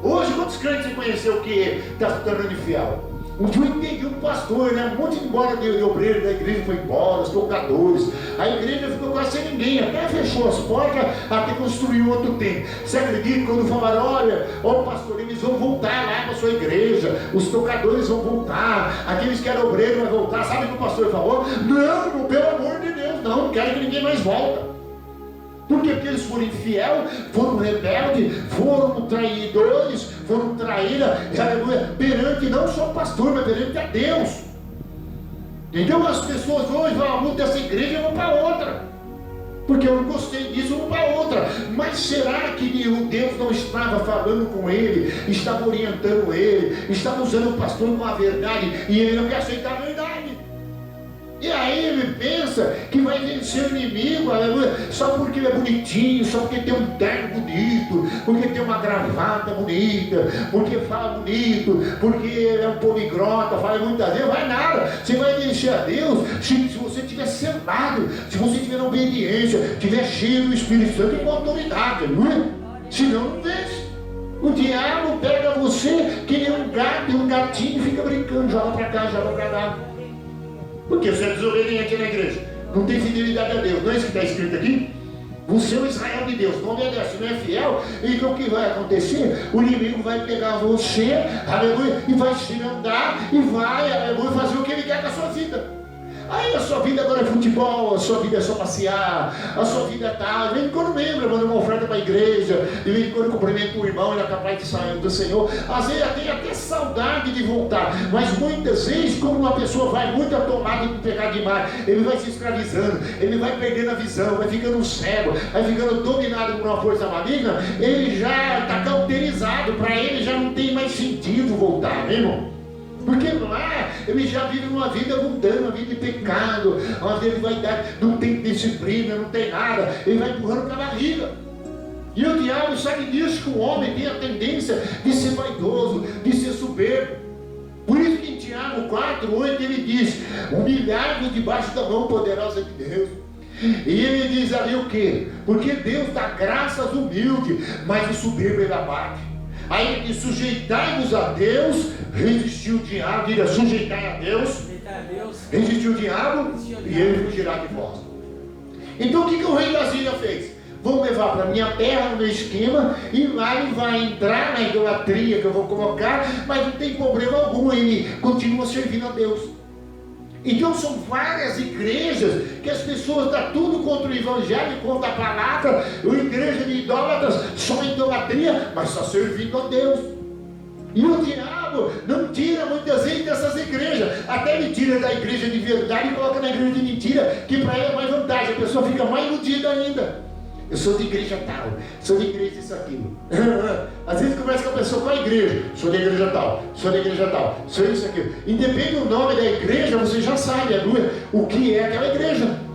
Hoje, quantos crentes você conheceu que está se tornando infiel? Um dia eu entendi um pastor, né? Um monte de embora de obreiro da igreja foi embora, os tocadores. A igreja ficou quase sem ninguém, até fechou as portas, até construiu outro tempo. Você acredita quando falaram: olha, ó pastor, eles vão voltar lá para a sua igreja, os tocadores vão voltar, aqueles que eram obreiros vão voltar. Sabe o que o pastor falou? Não, pelo amor de Deus, não quero que ninguém mais volta. Por quê? Porque eles foram infiel, foram rebeldes, foram traidores, foram traíra, perante não só o pastor, mas perante a Deus. Então as pessoas hoje vão dessa igreja e vão para outra, porque eu não gostei disso, eu vou para outra. Mas será que o Deus não estava falando com ele, estava orientando ele, estava usando o pastor com a verdade, e ele não quer aceitar a verdade? E aí ele pensa que vai vencer o inimigo, aleluia, só porque ele é bonitinho, só porque tem um terno bonito, porque tem uma gravata bonita, porque fala bonito, porque ele é um poliglota, fala muitas vezes. Vai nada, você vai vencer a Deus se você estiver selado, se você estiver na obediência, estiver cheio do Espírito Santo e com autoridade, aleluia. Senão não vence. O diabo pega você que nem um gato, um gatinho, fica brincando, joga para cá, joga para lá. Porque você é desobediente na igreja, não tem fidelidade a Deus, não é isso que está escrito aqui? Você é o Israel de Deus, não obedece, não é fiel, então o que vai acontecer? O inimigo vai pegar você, aleluia, e vai te andar, e vai, aleluia, fazer o que ele quer com a sua vida. Aí a sua vida agora é futebol, a sua vida é só passear, a sua vida é tal. De vez em quando lembra, manda uma oferta para a igreja, de vez em quando cumprimenta o irmão, ele é capaz de sair do Senhor. Às vezes tem até saudade de voltar, mas muitas vezes, como uma pessoa vai muito atomada de pecar demais, ele vai se escravizando, ele vai perdendo a visão, vai ficando cego, vai ficando dominado por uma força maligna, ele já está cauterizado, para ele já não tem mais sentido voltar, meu irmão. Porque lá ele já vive uma vida mundana, uma vida de pecado, uma vida de vaidade, não tem disciplina, não tem nada, ele vai empurrando para a barriga. E o diabo sabe disso, que o homem tem a tendência de ser vaidoso, de ser soberbo. Por isso que em Tiago 4:8 ele diz: humilhai-vos debaixo da mão poderosa de Deus. E ele diz ali o quê? Porque Deus dá graça aos humildes, mas o soberbo ele abate. Aí ele diz: sujeitai-vos a Deus, resistir o diabo. Diga: sujeitai a Deus, resistir o diabo, e ele fugirá de vós. Então o que o rei da Síria fez? Vão levar para a minha terra, no meu esquema, e lá ele vai entrar na idolatria que eu vou colocar, mas não tem problema algum, ele continua servindo a Deus. Então são várias igrejas que as pessoas dão tudo contra o evangelho, contra a palavra, uma igreja de idólatras, só idolatria, mas só servindo a Deus. E o diabo não tira muitas vezes dessas igrejas, até ele tira da igreja de verdade e coloca na igreja de mentira, que para ele é mais vantagem, a pessoa fica mais iludida ainda. Eu sou de igreja tal, sou de igreja isso, aquilo. Às vezes conversa com a pessoa: qual a igreja? Sou de igreja tal, sou de igreja tal, sou isso, aquilo. Independente do nome da igreja, você já sabe, aleluia, o que é aquela igreja.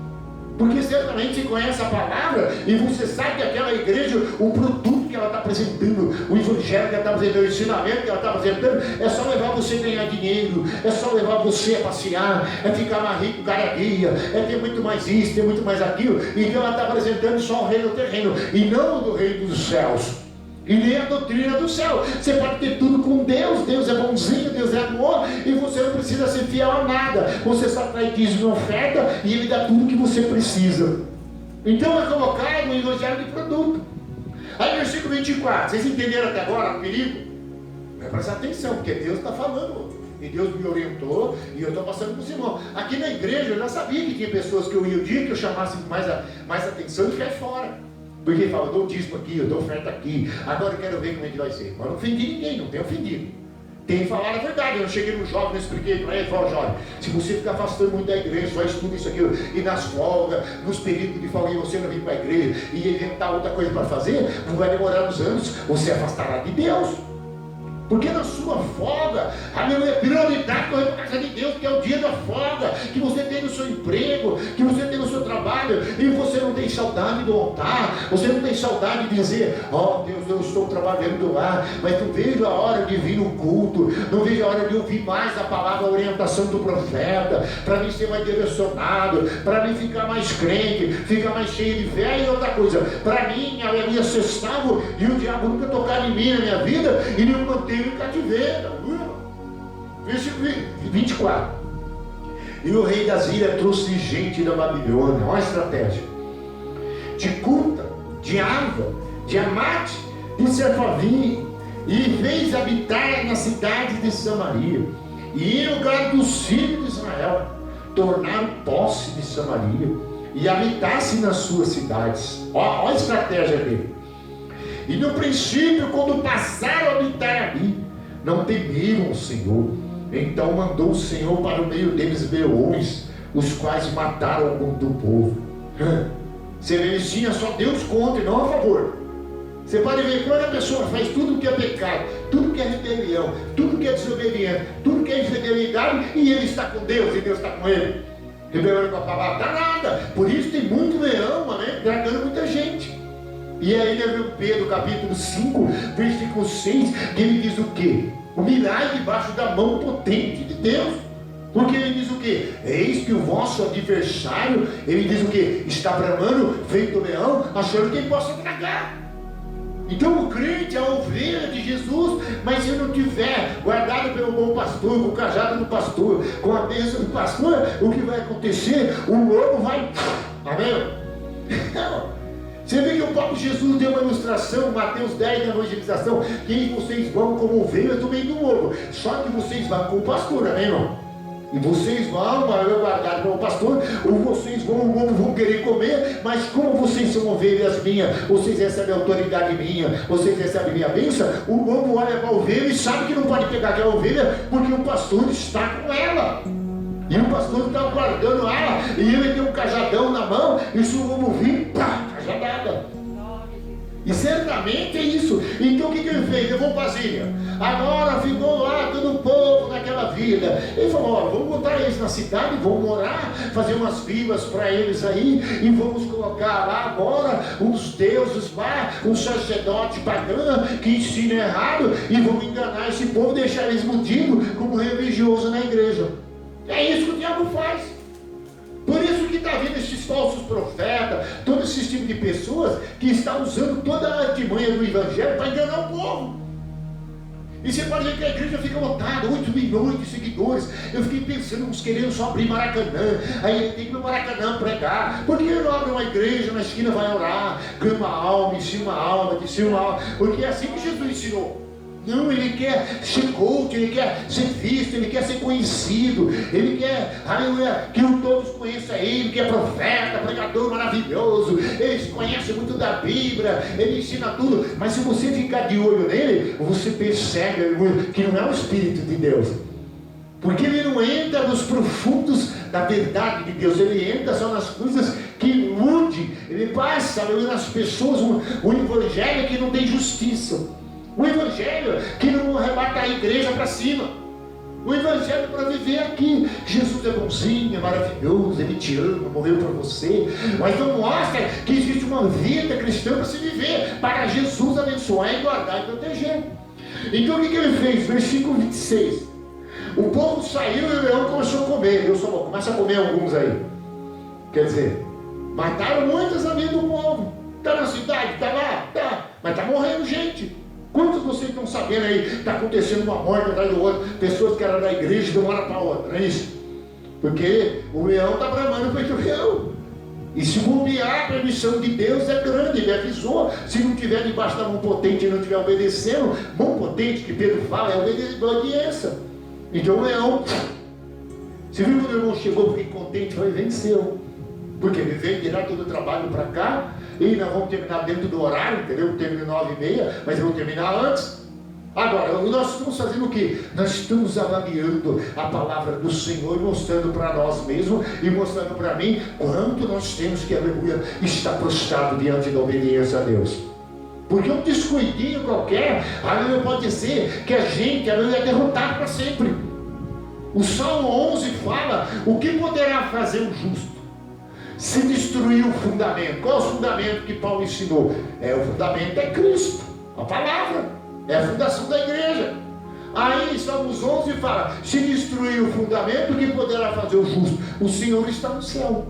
Porque certamente você conhece a palavra e você sabe que aquela igreja, o produto que ela está apresentando, o evangelho que ela está apresentando, o ensinamento que ela está apresentando, é só levar você a ganhar dinheiro, é só levar você a passear, é ficar mais rico cada dia, é ter muito mais isso, ter muito mais aquilo. Então ela está apresentando só o reino terreno e não do reino dos céus. E nem a doutrina do céu. Você pode ter tudo com Deus, Deus é bonzinho, Deus é amor, e você não precisa ser fiel a nada. Você só traz dízimo e oferta e ele dá tudo que você precisa. Então é colocado no evangelho de produto. Aí versículo 24, vocês entenderam até agora o perigo? Vai prestar atenção, porque Deus está falando. E Deus me orientou e eu estou passando por cima. Aqui na igreja eu já sabia que tinha pessoas que eu ia o dia que eu chamasse mais atenção e ficar fora. Porque fala, eu dou dízimo aqui, eu dou oferta aqui, agora eu quero ver como é que vai ser. Mas não ofendi ninguém, não tenho ofendido. Tem que falar a verdade. Eu cheguei no jovem, eu expliquei para ele, falei, jovem, se você ficar afastando muito da igreja, só estuda isso aqui, e nas folgas, nos períodos de folga, e você não vir para a igreja, e inventar outra coisa para fazer, não vai demorar uns anos, você afastará de Deus. Porque na sua folga, aleluia, prioridade correr para a casa de Deus, que é o dia da folga, que você tem no seu emprego, que você tem no seu trabalho, e você não tem saudade do altar, você não tem saudade de dizer, ó Deus, eu estou trabalhando lá, mas não vejo a hora de vir no culto, não vejo a hora de ouvir mais a palavra, a orientação do profeta, para mim ser mais direcionado, para mim ficar mais crente, ficar mais cheio de fé. E outra coisa, para mim, aleluia, ser salvo, e o diabo nunca tocar em mim na minha vida, e não manter em cativeiro. Versículo 24. E o rei da Síria trouxe gente da Babilônia, olha a estratégia, de Cuta, de Ava, de Amate, de Sephavim, e fez habitar na cidade de Samaria, e em lugar dos filhos de Israel tornaram posse de Samaria, e habitasse nas suas cidades. Olha a estratégia dele. E no princípio, quando passaram a habitar ali, não temeram o Senhor. Então mandou o Senhor para o meio deles leões, os quais mataram algum do povo. Você vê, eles tinham só Deus contra e não a favor. Você pode ver, quando a pessoa faz tudo que é pecado, tudo que é rebelião, tudo que é desobediência, tudo que é infidelidade, e ele está com Deus e Deus está com ele, rebelando com a palavra, dá nada. Por isso tem muito leão, amém, dragando muita gente. E aí leu Pedro capítulo 5, versículo 6, que ele diz o quê? Humilhai debaixo da mão potente de Deus. Porque ele diz o quê? Eis que o vosso adversário, ele diz o quê? Está bramando, feito leão, achando que ele possa tragar. Então o crente é a ovelha de Jesus, mas se não tiver guardado pelo bom pastor, com o cajado do pastor, com a bênção do pastor, o que vai acontecer? O lobo vai... Amém? Você vê que o próprio Jesus deu uma ilustração, Mateus 10, na evangelização, que vocês vão como ovelhas do meio do lobo, só que vocês vão com o pastor, amém, irmão? E vocês vão, guardado pelo pastor, ou vocês vão, o lobo vão querer comer, mas como vocês são ovelhas minhas, vocês recebem a autoridade minha, vocês recebem minha bênção, o lobo olha para a ovelha e sabe que não pode pegar aquela ovelha, porque o pastor está com ela. E o pastor está guardando ela, e ele tem um cajadão na mão, e se o lobo vir, pá, cajadada. E certamente é isso. Então o que ele fez? Levou vasilha. Agora ficou lá todo o povo naquela vida. Ele falou, ó, vamos botar eles na cidade, vamos morar, fazer umas vilas para eles aí, e vamos colocar lá agora uns deuses lá, um sacerdote pagão que ensina errado, e vamos enganar esse povo, deixar eles mudidos como religioso na igreja. É isso que o diabo faz. Por isso que está vindo esses falsos profetas, todo esse tipo de pessoas que estão usando toda a artimanha do evangelho para enganar o povo. E você pode ver que a igreja fica lotada, 8 milhões de seguidores. Eu fiquei pensando, uns querendo só abrir Maracanã. Aí ele tem que ir no Maracanã pregar. Por que ele não abre uma igreja, na esquina vai orar, ganha uma alma, ensina uma alma, ensina uma alma? Porque é assim que Jesus ensinou. Não, ele quer ser coach, ele quer ser visto, ele quer ser conhecido, ele quer, aleluia, que todos conheçam ele, que é profeta, pregador maravilhoso, ele conhece muito da Bíblia, ele ensina tudo, mas se você ficar de olho nele, você percebe, aleluia, que não é o Espírito de Deus, porque ele não entra nos profundos da verdade de Deus, ele entra só nas coisas que ilude, ele passa, aleluia, nas pessoas, um evangelho que não tem justiça. O evangelho que não arrebata a igreja para cima. O evangelho para viver aqui. Jesus é bonzinho, é maravilhoso, ele te ama, morreu por você. Mas não mostra que existe uma vida cristã para se viver, para Jesus abençoar e guardar e proteger. Então o que ele fez? Versículo 26. O povo saiu e o leão começou a comer. Deus falou, começa a comer alguns aí. Quer dizer, mataram muitas amigas do povo. Está na cidade, está lá, tá. Mas está morrendo gente. Quantos de vocês estão sabendo aí, está acontecendo uma morte atrás do outro, pessoas que eram da igreja de uma hora para outra, não é isso? Porque o leão está bramando feito o leão. E se bobear, a permissão de Deus é grande, ele avisou, se não tiver debaixo da mão potente e não estiver obedecendo, mão potente que Pedro fala, é obediência. Então o leão, você viu quando o irmão chegou, fiquei contente, foi venceu. Porque ele veio tirar todo o trabalho para cá, e nós vamos terminar dentro do horário, entendeu? Termina 9h30, mas eu vou terminar antes. Agora, nós estamos fazendo o quê? Nós estamos avaliando a palavra do Senhor, mostrando para nós mesmos e mostrando para mim quanto nós temos que, aleluia, estar prostrado diante da obediência a Deus. Porque um descuidinho qualquer, aleluia, pode ser que a gente, aleluia, é derrotado para sempre. O Salmo 11 fala: o que poderá fazer o justo se destruir o fundamento? Qual é o fundamento que Paulo ensinou? O fundamento é Cristo, a palavra. É a fundação da igreja. Aí Salmos 11 fala: se destruir o fundamento, o que poderá fazer o justo? O Senhor está no céu.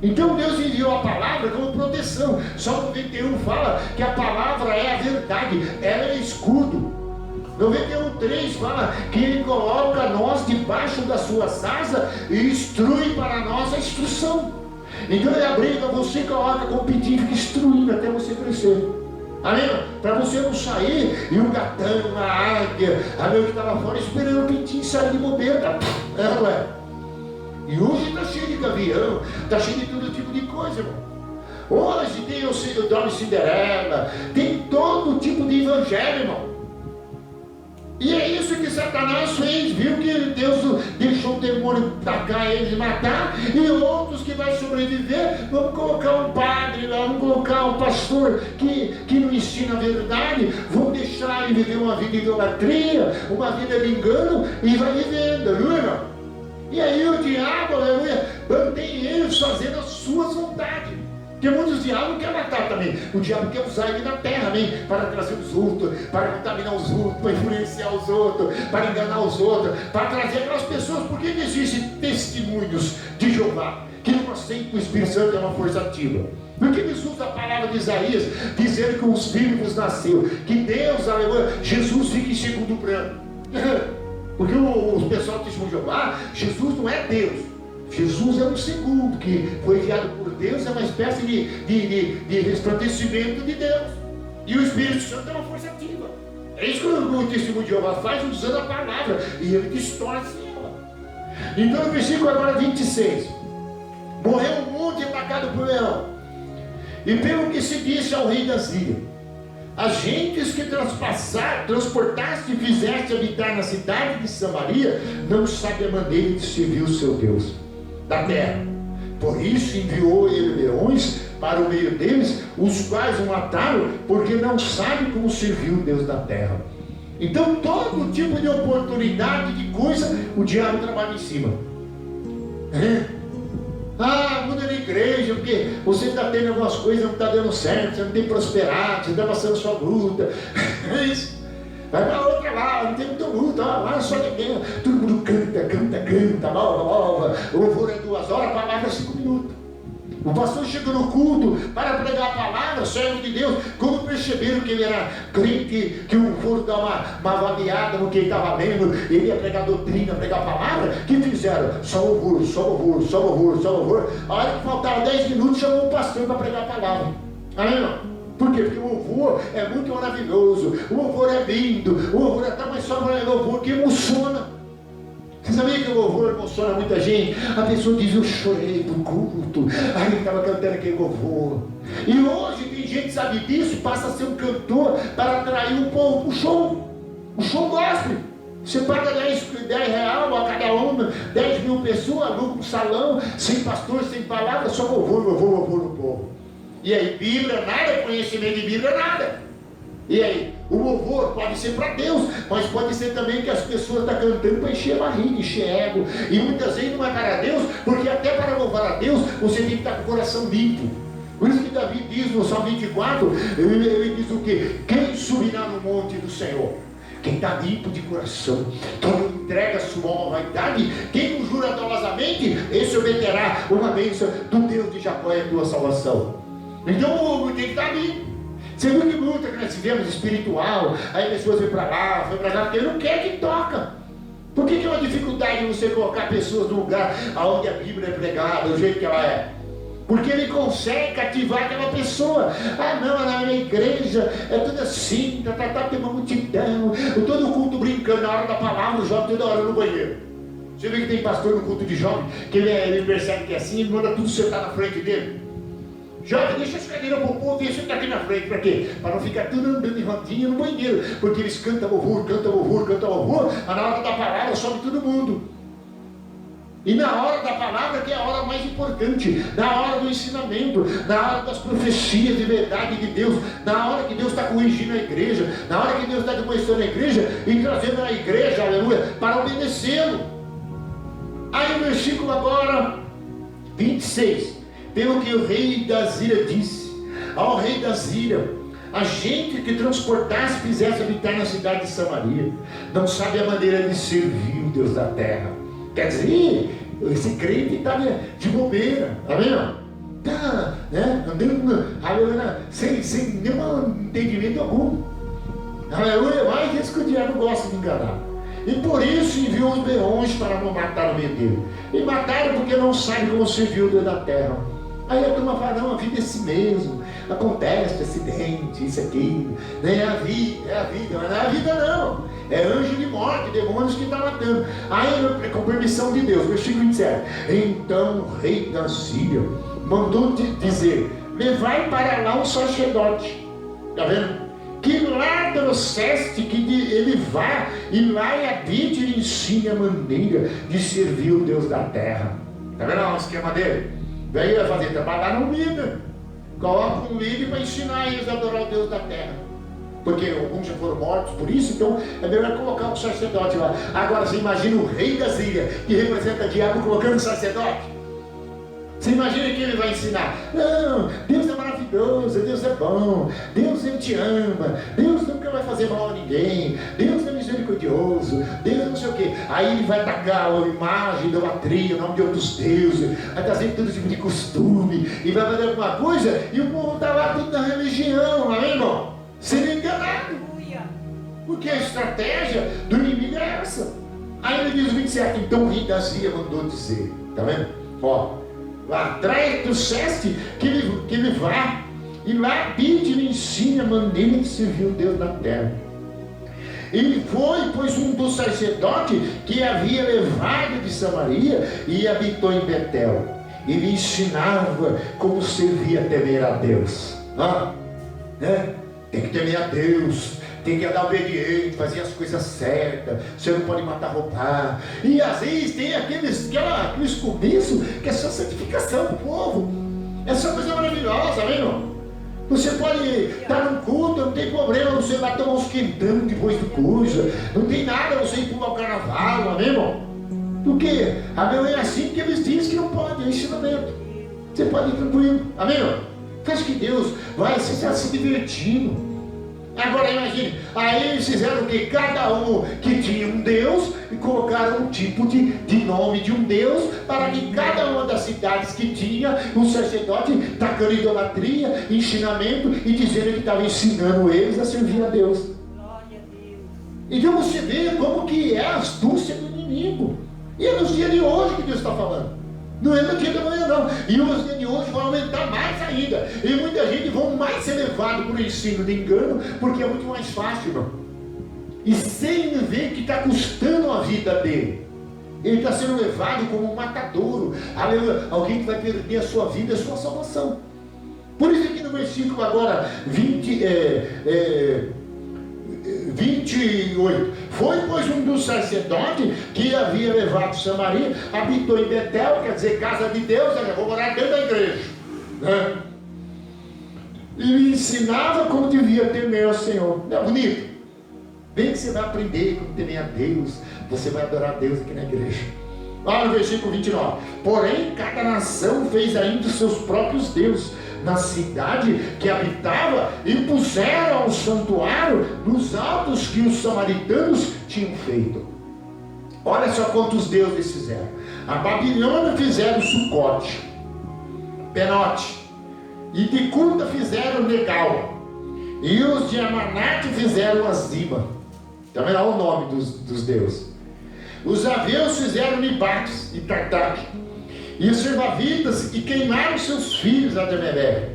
Então Deus enviou a palavra como proteção. Salmo 91 fala que a palavra é a verdade, ela é escudo. 91:3 fala que Ele coloca nós debaixo da sua asa e instrui para nós a instrução. Então Ele abriga, você coloca como pedido que instruindo até você crescer. Amém? Para você não sair e um gatão, uma águia, amém, que estava fora esperando o pintinho sair de bobeira. Não é? E hoje está cheio de gavião, está cheio de todo tipo de coisa, irmão. Hoje tem o Dome Cinderela, tem todo tipo de evangelho, irmão. E é isso que Satanás fez, viu que Deus deixou o demônio atacar eles e matar, e outros que vai sobreviver, vamos colocar um padre lá, vamos colocar um pastor que não ensina a verdade, vamos deixar ele viver uma vida de idolatria, uma vida de engano, e vai vivendo, aleluia. E aí o diabo, aleluia, mantém eles fazendo as suas vontades. Porque muitos diabos querem matar também. O diabo quer usar ele na terra, amém? Para trazer os outros, para contaminar os outros, para influenciar os outros, para enganar os outros, para trazer aquelas pessoas. Por que existem testemunhos de Jeová que não aceitam que o Espírito Santo é uma força ativa? Porque eles usam a palavra de Isaías, dizendo que os filhos nasceu, que Deus, aleluia, Jesus fica em segundo plano. Porque o pessoal do testemunho de Jeová, Jesus não é Deus. Jesus é um segundo, que foi enviado por Deus, é uma espécie de resplandecimento de Deus. E o Espírito Santo é uma força ativa. É isso que o testemunho de Jeová faz, usando a palavra, e ele distorce ela. Então no versículo agora 26, morreu um monte atacado por leão, e pelo que se disse ao rei da Síria, as gentes que transportaste e fizeste habitar na cidade de Samaria, não sabe a maneira de servir o seu Deus da terra. Por isso enviou ele leões para o meio deles, os quais o mataram, porque não sabe como servir o Deus da terra. Então todo tipo de oportunidade, de coisa, o diabo trabalha em cima. Muda na igreja, porque você está tendo algumas coisas, não está dando certo, você não tem prosperado, você está passando sua luta. É isso. Vai para outra lá, não tem muita luta, lá só ninguém. Todo mundo canta, malva. O louvor é 2 horas, a palavra é 5 minutos. O pastor chegou no culto para pregar a palavra, servo de Deus. Quando perceberam que ele era crente, que o foram dar uma vadeada no que ele estava vendo, ele ia pregar doutrina, pregar a palavra, o que fizeram? Só louvor. A hora que faltava 10 minutos, chamou o pastor para pregar a palavra. Amém, irmão? Por quê? Porque o louvor é muito maravilhoso, o louvor é lindo, o louvor é tão mais só é louvor que emociona. Você sabia que o louvor emociona muita gente? A pessoa diz: eu chorei do culto, aí ele estava cantando aquele louvor. E hoje tem gente que sabe disso, passa a ser um cantor para atrair o povo para o show. O show gospel. Você paga 10 reais a cada uma, 10 mil pessoas, aluga um salão, sem pastor, sem palavra, só louvor no povo. E aí, Bíblia, nada, conhecimento de Bíblia, nada. E aí, o louvor pode ser para Deus, mas pode ser também que as pessoas estão cantando para encher a barriga, encher ego. E muitas vezes não é para Deus, porque até para louvar a Deus, você tem que estar com o coração limpo. Por isso que Davi diz no Salmo 24, ele diz o quê? Quem subirá no monte do Senhor? Quem está limpo de coração, quem entrega a sua vaidade, quem não jura dolosamente, esse obterá uma bênção do Deus de Jacó e a tua salvação. Então tem que estar limpo. Você viu que luta que nós tivemos espiritual, aí pessoas vêm para lá, porque não quer que toca. Por que é uma dificuldade você colocar pessoas no lugar onde a Bíblia é pregada, do jeito que ela é? Porque ele consegue cativar aquela pessoa. Não, na minha igreja é tudo assim, tem uma multidão, todo culto brincando, na hora da palavra, o jovem toda hora no banheiro. Você vê que tem pastor no culto de jovem, que ele percebe que é assim, ele manda tudo sentar na frente dele. Jovem, deixa as cadeiras pro povo, deixa aqui na frente. Para quê? Para não ficar tudo andando em rodinha no banheiro. Porque eles cantam louvor, mas na hora da palavra sobe todo mundo. E na hora da palavra, que é a hora mais importante, na hora do ensinamento, na hora das profecias de verdade de Deus, na hora que Deus está corrigindo a igreja, na hora que Deus está demonstrando a igreja e trazendo a igreja, aleluia, para obedecê-lo. Aí no versículo agora 26, pelo que o rei da Síria disse ao rei da Síria: a gente que transportasse fizesse habitar na cidade de Samaria, não sabe a maneira de servir o Deus da terra. Quer dizer, esse crente está de bobeira, tá vendo? Está, né, andando, aleluia, sem nenhum entendimento algum. Aleluia, mas isso que o diabo gosta de enganar. E por isso enviou os leões para não matar o meio dele. E mataram porque não sabem como servir o Deus da terra. Aí a turma fala: não, a vida é assim mesmo, acontece acidente, isso aqui, né? É a vida, mas não é a vida não. É anjo de morte, demônios que está matando. Aí, com permissão de Deus, versículo 27. Então o rei da Síria mandou dizer: levai para lá um sacerdote, está vendo? Que lá trouxeste, que ele vá e lá e habite e ensine a maneira de servir o Deus da terra. Está vendo o esquema dele? Veio fazer trabalhar no líder, coloca um líder para ensinar eles a adorar o Deus da terra. Porque alguns já foram mortos por isso, então é melhor colocar um sacerdote lá. Agora você imagina o rei da Síria, que representa o diabo, colocando um sacerdote. Você imagina que ele vai ensinar: não, Deus é maravilhoso, Deus é bom, Deus ele te ama, Deus nunca vai fazer mal a ninguém, Deus é misericordioso, Deus não sei o quê. Aí ele vai atacar a imagem, idolatria, o nome de outros deuses, vai trazer todo tipo de costume, e vai fazer alguma coisa, e o povo está lá tudo na religião, não é, irmão? Sendo enganado. Porque a estratégia do inimigo é essa. Aí ele diz o 27, então o rei da Síria mandou dizer, tá vendo? Ó, lá atrás trouxeste que ele vá e lá habite e lhe ensine a maneira de servir o Deus da terra. Ele foi, pois, um dos sacerdotes que havia levado de Samaria e habitou em Betel. Ele ensinava como servir a temer a Deus. Né? Tem que temer a Deus, tem que andar obediente, fazer as coisas certas, você não pode matar, roubar. E às vezes tem aqueles cobiços que é só santificação do povo. É só coisa maravilhosa, né, irmão? Você pode estar num culto, não tem problema, você vai tomar uns quentão depois do curso, não tem nada, você ir pular o carnaval, não é, irmão? Porque é assim que eles dizem que não pode, é ensinamento. Você pode ir tranquilo, amém, irmão? Acho que Deus vai estar se divertindo. Agora imagine, aí eles fizeram o que? Cada um que tinha um Deus e colocaram um tipo de nome de um Deus, para que cada uma das cidades que tinha um sacerdote tacando idolatria, ensinamento e dizendo que estava ensinando eles a servir a Deus. Então você vê como que é a astúcia do inimigo. E é nos dias de hoje que Deus está falando. Não é no dia da manhã não. E os dias de hoje vão aumentar mais ainda. E muita gente vão mais ser levado por ensino de engano, porque é muito mais fácil, irmão. E sem ver que está custando a vida dele. Ele está sendo levado como um matadouro. Aleluia. Alguém que vai perder a sua vida, a sua salvação. Por isso aqui no versículo agora 28. Foi, pois, um dos sacerdotes que havia levado Samaria, habitou em Betel, quer dizer, casa de Deus, eu vou morar dentro da igreja, né? E lhe ensinava como devia temer ao Senhor. Não é bonito? Bem que você vai aprender como temer a Deus, você vai adorar a Deus aqui na igreja. Lá no versículo 29. Porém, cada nação fez ainda os seus próprios deuses na cidade que habitava, e puseram um santuário nos altos que os samaritanos tinham feito. Olha só quantos deuses fizeram. A Babilônia fizeram Sucote, Penote, e de Cuta fizeram Negal, e os de Amanate fizeram Azima. Também é o nome dos deuses. Os aveus fizeram Nibates e Tartaque, e os servavitas, e queimaram seus filhos a Ademeleque,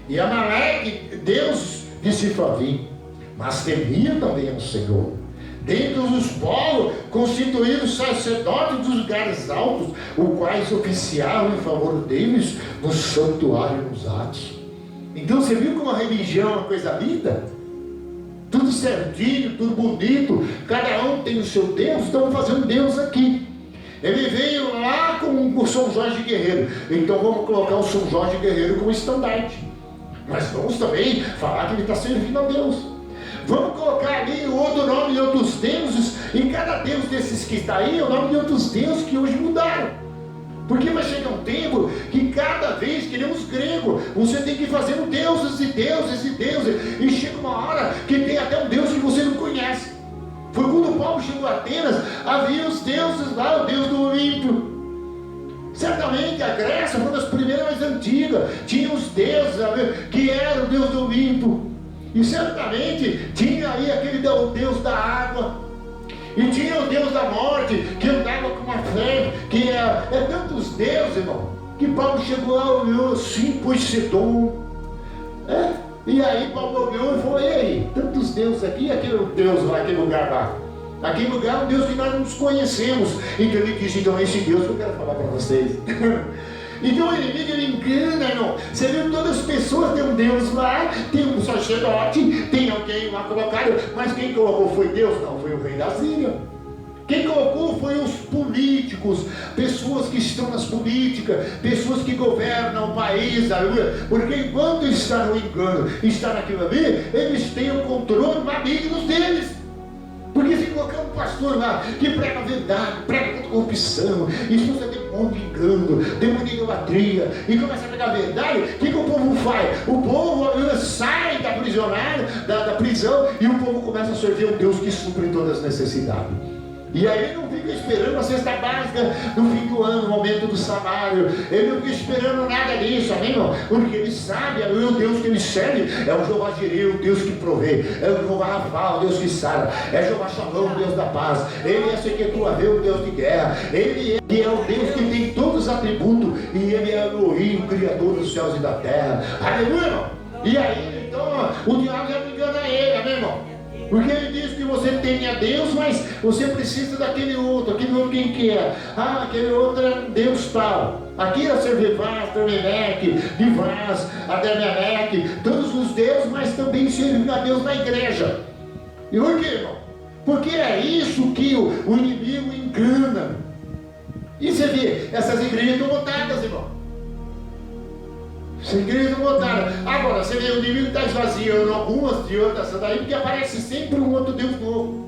e Amaleque, Deus de Sifavim. Mas temia também ao Senhor. Dentre os povos constituíram os sacerdotes dos lugares altos, os quais oficiavam em favor deles no santuário nos atos. Então você viu como a religião é uma coisa linda? Tudo certinho, tudo bonito, cada um tem o seu Deus. Estamos fazendo Deus aqui. Ele veio lá com o São Jorge Guerreiro, então vamos colocar o São Jorge Guerreiro como estandarte. Mas vamos também falar que ele está servindo a Deus. Vamos colocar ali outro nome de outros deuses, e cada deus desses que está aí é o nome de outros deuses que hoje mudaram. Porque vai chegar um tempo que cada vez queremos grego, você tem que ir fazendo deuses e deuses e deuses, e chega uma hora que tem até um Deus que você não conhece. Foi quando Paulo chegou a Atenas, havia os deuses lá, o Deus do Olimpo. Certamente a Grécia foi uma das primeiras mais antigas, tinha os deuses que era o Deus do Olimpo. E certamente tinha aí aquele Deus da água, e tinha o Deus da morte, que andava com uma fé, que é tantos deuses, irmão, que Paulo chegou lá, olhou assim, pôs Sedom. E aí Paulo olhou e falou: e aí, tantos deuses aqui, aquele Deus lá, aquele lugar lá. Aquele lugar é um Deus que nós não nos conhecemos. Então ele disse: então esse Deus que eu quero falar para vocês. Então o inimigo, ele engana, irmão. Você viu, todas as pessoas têm um Deus lá, tem um sacerdote, tem alguém lá colocado, mas quem colocou foi Deus? Não, foi o rei da Síria. Quem colocou foi os políticos, pessoas que estão nas políticas, pessoas que governam o país, aleluia. Porque enquanto está no engano, está naquilo ali, eles têm o controle maligno deles. Porque se colocar um pastor lá que prega a verdade, prega contra a corrupção, expulsa demônio de engano, demônio de idolatria, e começa a pregar a verdade, o que o povo faz? O povo sai da prisão, e o povo começa a servir um Deus que supre todas as necessidades. E aí ele não fica esperando a cesta básica no fim do ano, no momento do salário. Ele não fica esperando nada disso, amém, irmão? Porque ele sabe, o Deus que ele serve é o Jeová Jireh, o Deus que provê. É o Jeová Rafa, o Deus que sara. É Jeová Shalom, o Deus da paz. Ele é Sequetuavê, o Deus de guerra. Ele é o Deus que tem todos os atributos. E ele é Elohim, o Criador dos céus e da terra. Aleluia, irmão? E aí, então, o diabo já não engana ele, amém, irmão? Porque ele diz que você tem a Deus, mas você precisa daquele outro quem que é? Aquele outro é um Deus tal. Aqui era Servivaz, Termeneque, Divaz, Adermeneque, todos os deuses, mas também servindo a Deus na igreja. E por quê, irmão? Porque é isso que o inimigo engana. E você vê, essas igrejas estão lotadas, irmão. Essas igrejas estão lotadas. Agora, você vê, o inimigo está esvaziando algumas de outras daí, porque aparece sempre um outro Deus novo.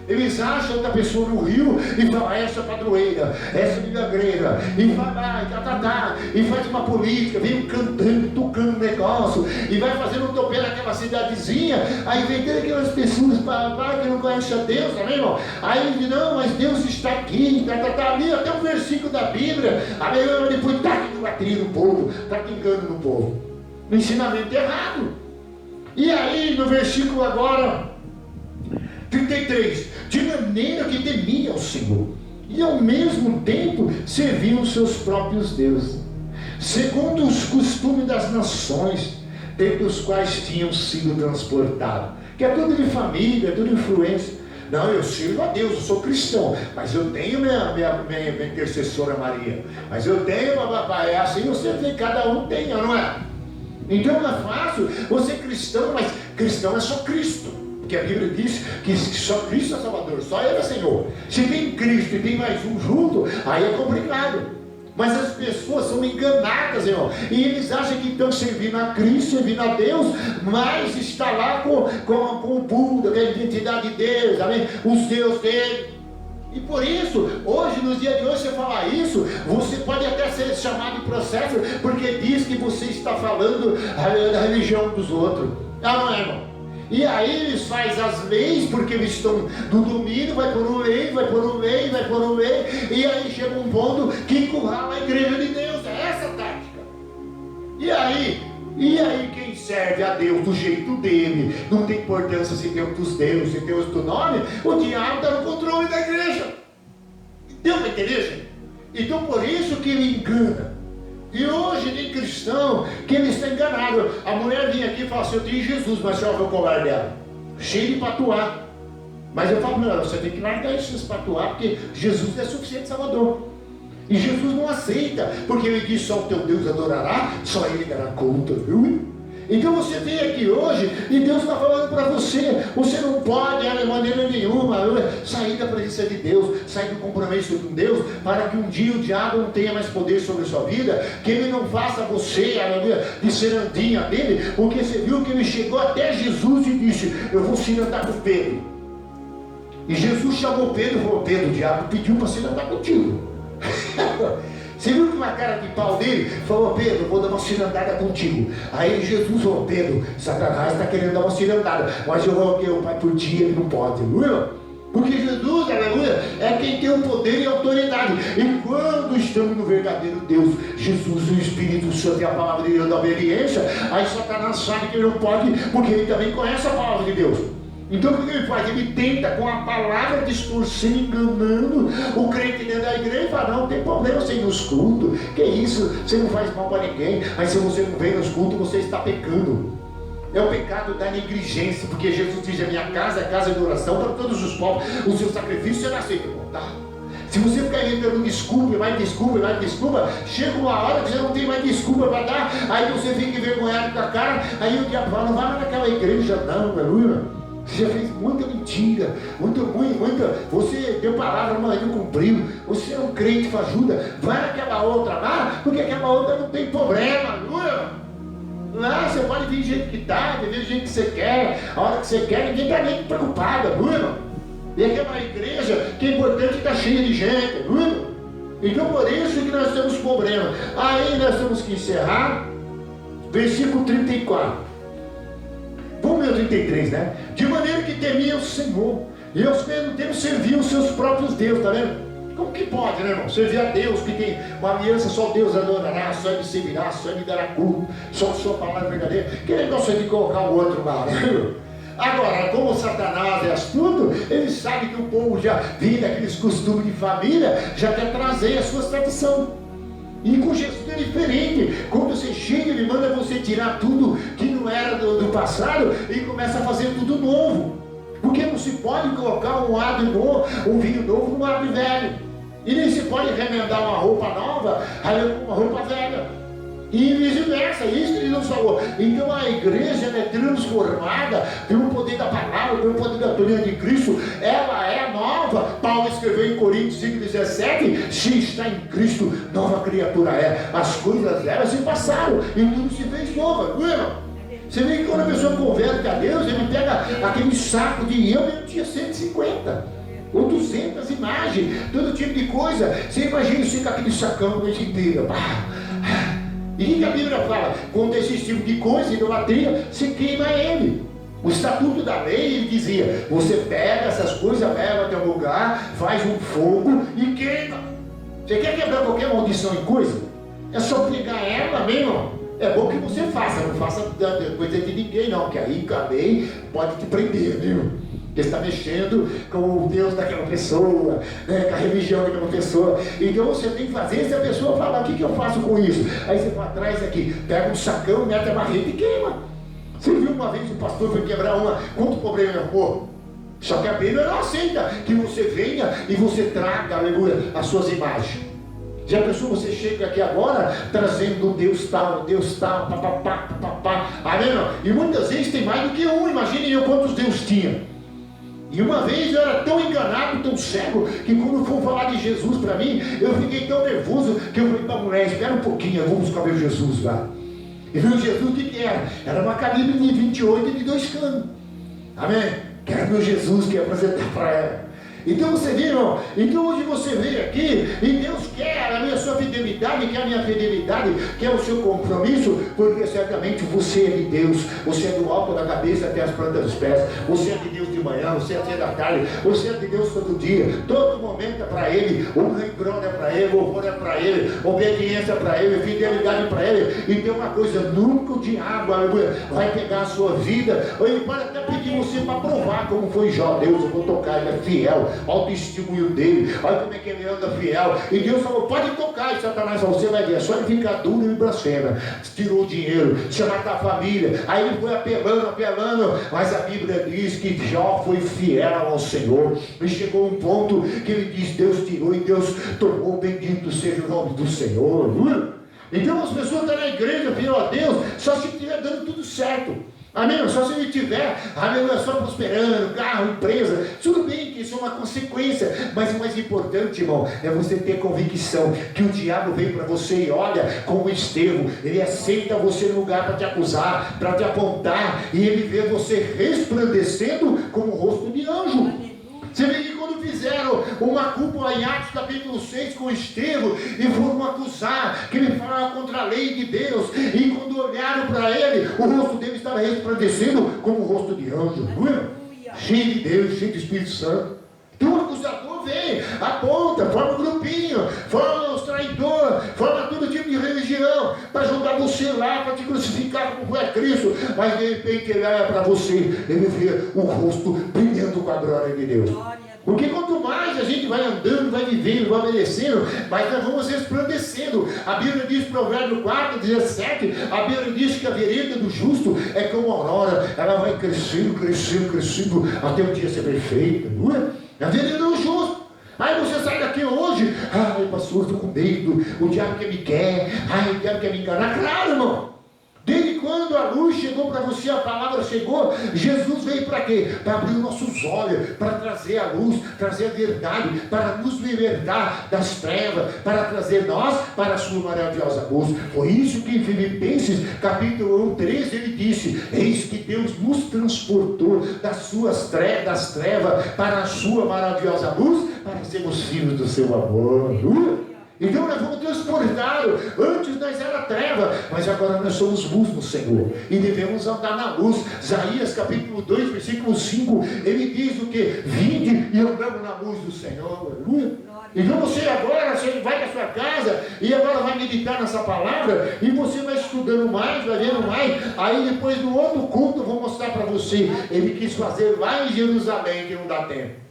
Eles acham outra pessoa no rio e falam: essa é padroeira, essa é milagreira, e vai lá, e faz uma política, vem cantando, tocando negócio, e vai fazendo um topé naquela cidadezinha, aí vem aquelas pessoas que não conhecem a Deus, amém, irmão? Aí ele diz: não, mas Deus está aqui, ali até um versículo da Bíblia, aí depois está aqui idolatria no povo, está aqui engano no povo, no ensinamento errado. E aí no versículo agora 33, de maneira que temia o Senhor, e ao mesmo tempo serviam os seus próprios deuses, segundo os costumes das nações, dentre os quais tinham sido transportados. Que é tudo de família, é tudo influência. Não, eu sirvo a Deus, eu sou cristão, mas eu tenho minha intercessora Maria, mas eu tenho é assim, você vê, cada um tem, não é? Então não é fácil você ser cristão, mas cristão é só Cristo. Porque a Bíblia diz que só Cristo é Salvador, só Ele é Senhor. Se tem Cristo e tem mais um junto, aí é complicado. Mas as pessoas são enganadas, irmão. E eles acham que estão servindo a Cristo, servindo a Deus, mas está lá com o Buda, com a identidade de Deus, amém? Os deuses dele. E por isso, hoje, nos dias de hoje, você falar isso, você pode até ser chamado de processo, porque diz que você está falando da religião dos outros. Não é, irmão? E aí eles fazem as leis, porque eles estão no domínio, vai por um lei, vai por um lei, vai por um lei, e aí chega um ponto que encurrala a igreja de Deus. É essa a tática. E aí quem serve a Deus do jeito dele, não tem importância se tem outros deuses, se tem outro nome, o diabo está no controle da igreja. Deu para entender, gente? Então por isso que ele engana. E hoje tem cristão que ele está enganado. A mulher vinha aqui e fala assim: eu tenho Jesus, mas você olha o colar dela, cheio de patuá. Mas eu falo: não, você tem que largar esses patuá, porque Jesus é suficiente Salvador. E Jesus não aceita, porque ele diz: só o teu Deus adorará, só ele dará conta, viu? Então você vem aqui hoje e Deus está falando para você, você não pode de maneira nenhuma sair da presença de Deus, sair do compromisso com Deus, para que um dia o diabo não tenha mais poder sobre a sua vida, que ele não faça você, aleluia, de serandinha dele, porque você viu que ele chegou até Jesus e disse, eu vou se andar com Pedro. E Jesus chamou Pedro e falou, Pedro, o diabo pediu para se andar contigo. Você viu que uma cara de pau dele falou, Pedro, vou dar uma cirandada contigo. Aí Jesus falou, Pedro, Satanás está querendo dar uma cirandada, mas eu roguei o Pai por ti, ele não pode, aleluia. Porque Jesus, aleluia, é quem tem o poder e a autoridade. E quando estamos no verdadeiro Deus, Jesus, o Espírito Santo e a palavra de Deus da obediência, aí Satanás sabe que ele não pode, porque ele também conhece a palavra de Deus. Então o que ele faz? Ele tenta com a palavra distorcendo, enganando o crente dentro da igreja e fala, não tem problema você ir nos cultos, que isso, você não faz mal para ninguém, mas se você não vem nos cultos, você está pecando. É o pecado da negligência, porque Jesus diz, a minha casa é casa de oração para todos os povos, o seu sacrifício será aceito. Tá? Se você ficar inventando desculpa, vai desculpa, chega uma hora que você não tem mais desculpa para dar, aí você fica envergonhado com a cara, aí o diabo fala, não vai mais naquela igreja não, aleluia. Você já fez muita mentira, muita, você deu palavra, mas não cumpriu, você é um crente fajuda, vai naquela outra lá, porque aquela outra não tem problema, aleluia. Lá você pode vir do jeito que está, viver do jeito que você quer, a hora que você quer, ninguém está nem preocupado, aleluia. E aquela igreja que é importante está cheia de gente, aleluia. Então por isso que nós temos problema. Aí nós temos que encerrar, versículo 34. Vamos ver o 33, né? De maneira que temiam o Senhor, e aos mesmos tempos serviam os seus próprios deuses, tá vendo? Como que pode, né, irmão? Servir a Deus, que tem uma aliança, só Deus adorará, só Ele servirá, só Ele dará culto, só a sua palavra verdadeira. Que negócio é de colocar o outro lá, né? Agora, como Satanás é astuto, ele sabe que o povo já vive daqueles costumes de família, já quer trazer as suas tradições. E com Jesus é diferente. Quando você chega, ele manda você tirar tudo que não era do passado e começa a fazer tudo novo. Porque não se pode colocar um adro novo, um vinho novo num adro velho. E nem se pode remendar uma roupa nova com uma roupa velha. E vice-versa, isso que ele nos falou. Então a igreja é transformada pelo poder da palavra, pelo poder da doutrina de Cristo. Ela é nova. Paulo escreveu em Coríntios 5,17: se está em Cristo, nova criatura é. As coisas velhas se passaram e tudo se fez novo, não é? Você vê que quando a pessoa converte a Deus, ele pega aquele saco de eu tinha 150 ou 200 imagens, todo tipo de coisa. Você imagina você com aquele sacão a noite inteira. E o que a Bíblia fala? Quando esse tipo de coisa, idolatria, você queima ele. O estatuto da lei, ele dizia, você pega essas coisas, leva até um lugar, faz um fogo e queima. Você quer quebrar qualquer maldição em coisa? É só pegar ela mesmo. É bom que você faça, não faça coisa de ninguém não, que aí a lei pode te prender, viu? Porque está mexendo com o Deus daquela pessoa, né, com a religião daquela pessoa. Então você tem que fazer, se a pessoa falar, o que eu faço com isso? Aí você vai atrás aqui, pega um sacão, mete a barriga e queima. Você viu uma vez o pastor foi quebrar uma, quanto problema ele arrumou? Só que a Bíblia não aceita que você venha e você traga, aleluia, as suas imagens. Já pensou, você chega aqui agora trazendo Deus tal, papapá, papapá, amém? E muitas vezes tem mais do que um, imagine eu quantos Deus tinha. E uma vez eu era tão enganado, tão cego, que quando for falar de Jesus para mim, eu fiquei tão nervoso, que eu falei para a mulher, espera um pouquinho, eu vou buscar ver Jesus lá. E viu Jesus, o que era? Era uma calibre de 28 e de 2 canos. Amém? Que era meu Jesus que ia apresentar para ela. Então você vê, irmão, então hoje você veio aqui e Deus quer a sua fidelidade, quer a minha fidelidade, quer o seu compromisso, porque certamente você é de Deus, você é do alto da cabeça até as plantas dos pés, você é de Deus de manhã, você é da tarde, você é de Deus todo dia, todo momento é para Ele, o regrão é para Ele, o louvor é para Ele, obediência é para Ele, fidelidade para Ele. E tem uma coisa, nunca o diabo vai pegar a sua vida, ou ele pode até pedir você para provar como foi Jó. Deus, eu vou tocar, ele é fiel. Olha o testemunho dele, olha como é que ele anda fiel. E Deus falou, pode tocar. E Satanás falou, você vai ver, é só ele ficar duro e blasfema. Tirou o dinheiro, se matar a família. Aí ele foi apelando, mas a Bíblia diz que Jó foi fiel ao Senhor. E chegou um ponto que ele diz, Deus tirou e Deus tomou, bendito seja o nome do Senhor. Então as pessoas estão na igreja, fiel a Deus, só se estiver dando tudo certo. Amém? Só se ele tiver, amém, só prosperando, carro, empresa, tudo bem que isso é uma consequência, mas o mais importante, irmão, é você ter convicção que o diabo vem para você e olha como Estevão, ele aceita você no lugar para te acusar, para te apontar, e ele vê você resplandecendo como o rosto de anjo. Você vê que quando fizeram uma cúpula em Atos capítulo 6 com Estevão e foram acusar que ele falava contra a lei de Deus, e quando olharam para ele, o rosto dele estava resplandecendo como o rosto de anjo, não é? Cheio de Deus, cheio do Espírito Santo. Então o acusador vem, aponta, forma um grupinho, forma os traidores, forma todo tipo de religião, para jogar você lá, para te crucificar como foi a Cristo, mas de repente ele olha para você, ele vê o rosto brilhando com a glória de Deus. Porque quanto mais a gente vai andando, vai vivendo, vai obedecendo, mais nós vamos resplandecendo. A Bíblia diz, Provérbio 4, 17, a Bíblia diz que a vereda do justo é como a aurora, ela vai crescendo, crescendo, crescendo, até o dia ser perfeita, não é? A vereda do justo. Aí você sai daqui hoje, ai pastor, estou com medo, o diabo quer me quer, ai o diabo quer me enganar. Claro, irmão. Desde quando a luz chegou para você, a palavra chegou, Jesus veio para quê? Para abrir nossos olhos, para trazer a luz, trazer a verdade, para nos libertar das trevas, para trazer nós para a sua maravilhosa luz. Foi isso que em Filipenses capítulo 1, 13 ele disse: eis que Deus nos transportou das trevas para a sua maravilhosa luz, para sermos filhos do seu amor. Então nós fomos transportados. Antes nós era treva, mas agora nós somos luz no Senhor e devemos andar na luz. Isaías capítulo 2, versículo 5, ele diz o que? Vinde e andamos na luz do Senhor. Aleluia. Então você agora, você vai para sua casa e agora vai meditar nessa palavra, e você vai estudando mais, vai vendo mais. Aí depois no outro culto eu vou mostrar para você. Ele quis fazer lá em Jerusalém, que não dá tempo.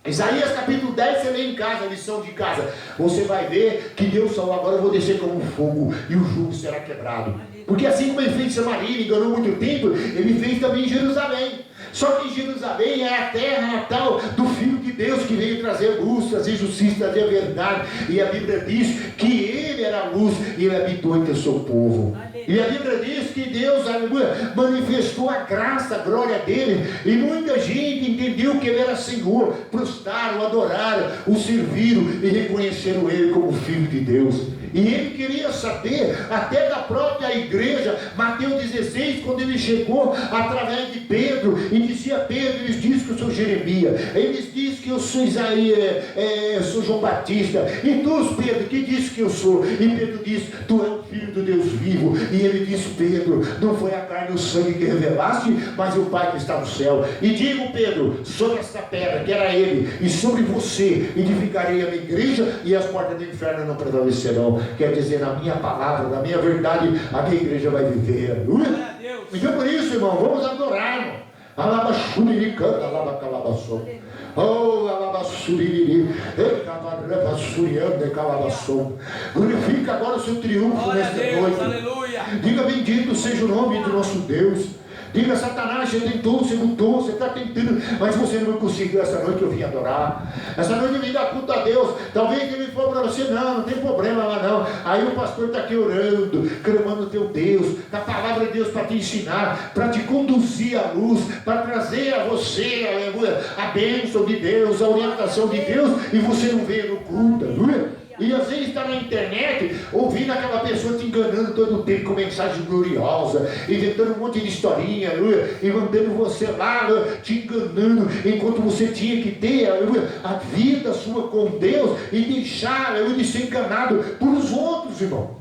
Isaías capítulo 10, você lê em casa, lição de casa. Você vai ver que Deus falou: agora eu vou descer como um fogo e o jugo será quebrado. Porque assim como ele fez em Samaria e enganou muito tempo, ele fez também em Jerusalém. Só que Jerusalém é a terra natal do Filho de Deus, que veio trazer luz, trazer justiça, trazer verdade. E a Bíblia diz que ele era a luz e ele habitou entre o seu povo. E a Bíblia diz que Deus, aleluia, manifestou a graça, a glória dele, e muita gente entendeu que ele era Senhor, prostraram, adoraram, o serviram e reconheceram ele como Filho de Deus. E ele queria saber até da própria igreja. Mateus 16, quando ele chegou através de Pedro, e dizia: Pedro, eles dizem que eu sou Jeremias, eles dizem que eu sou Isaías, eu sou João Batista, e tu, Pedro, que diz que eu sou? E Pedro diz: tu és o Filho do Deus vivo. E ele disse: Pedro, não foi a carne e o sangue que revelaste, mas o Pai que está no céu. E digo, Pedro, sobre esta pedra, que era ele, e sobre você edificarei a minha igreja, e as portas do inferno não prevalecerão. Quer dizer, na minha palavra, na minha verdade, a minha igreja vai viver. Aleluia. Então por isso, irmão, vamos adorar, irmão. Alabaxuriri, canta, alabacalabaçom. Oh, alabaxuriri, ecabarabasurianda, calabaçom. Glorifica agora o seu triunfo nesta noite. Aleluia. Diga: bendito seja o nome do nosso Deus. Diga: Satanás, você tentou, você lutou, você está tentando, mas você não conseguiu. Essa noite eu vim adorar, essa noite eu vim dar culto a Deus. Talvez ele falou para você: não tem problema lá não. Aí o pastor está aqui orando, clamando o teu Deus, a palavra de Deus para te ensinar, para te conduzir à luz, para trazer a você, aleluia, a bênção de Deus, a orientação de Deus, e você não veio no culto, aleluia. E às vezes está na internet, ouvindo aquela pessoa te enganando todo o tempo com mensagem gloriosa, inventando um monte de historinha, aleluia, e mandando você lá, aleluia, te enganando, enquanto você tinha que ter, aleluia, a vida sua com Deus, e deixar, aleluia, de ser enganado por os outros, irmão.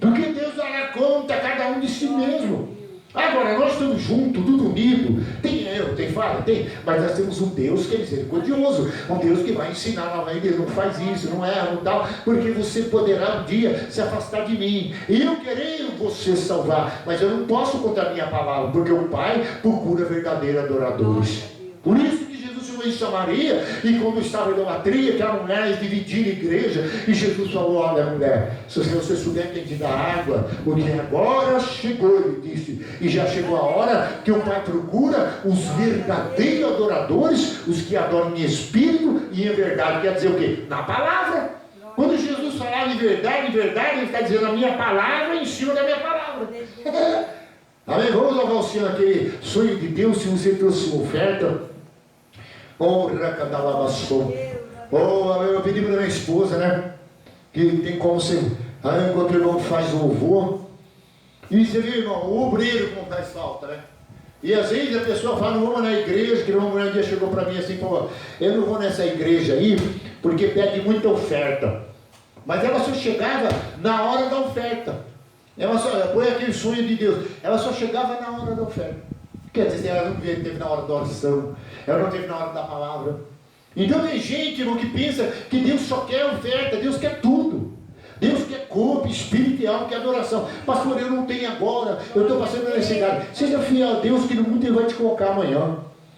Porque Deus dará conta a cada um de si mesmo. Agora, nós estamos juntos, tudo unido. Tem erro, tem falha, tem. Mas nós temos um Deus que é misericordioso. Um Deus que vai ensinar, não faz isso, não erra, não tal. Porque você poderá um dia se afastar de mim. E eu queria você salvar. Mas eu não posso contar a minha palavra. Porque o Pai procura verdadeiros adoradores. Por isso que Jesus chegou em Samaria, e quando estava a idolatria, que a mulher dividia a igreja, e Jesus falou: olha, mulher, se você souber quem te dá água, porque agora chegou, ele disse, e já chegou a hora que o Pai procura os verdadeiros adoradores, os que adoram em espírito e em verdade. Quer dizer o quê? Na palavra. Quando Jesus falava verdade, verdade, verdade, ele está dizendo a minha palavra em cima da minha palavra. Amém? Vamos louvar o Senhor, aquele sonho de Deus. Se você trouxe uma oferta, eu pedi para minha esposa, né? Que tem como você. Aí enquanto o irmão faz o louvor. E você viu, irmão, o obreiro como faz falta, né? E às vezes a pessoa fala, não vou na igreja, que uma mulher um dia chegou para mim assim, pô, eu não vou nessa igreja aí, porque pede muita oferta. Mas ela só chegava na hora da oferta. Ela só, põe aquele sonho de Deus, ela só chegava na hora da oferta. Quer dizer, ela não teve na hora da oração, ela não teve na hora da palavra. Então tem gente, irmão, que pensa que Deus só quer oferta, Deus quer tudo. Deus quer corpo, espírito e alma, quer adoração. Pastor, eu não tenho agora, eu estou passando necessidade. Seja fiel a Deus, que no mundo Ele vai te colocar amanhã.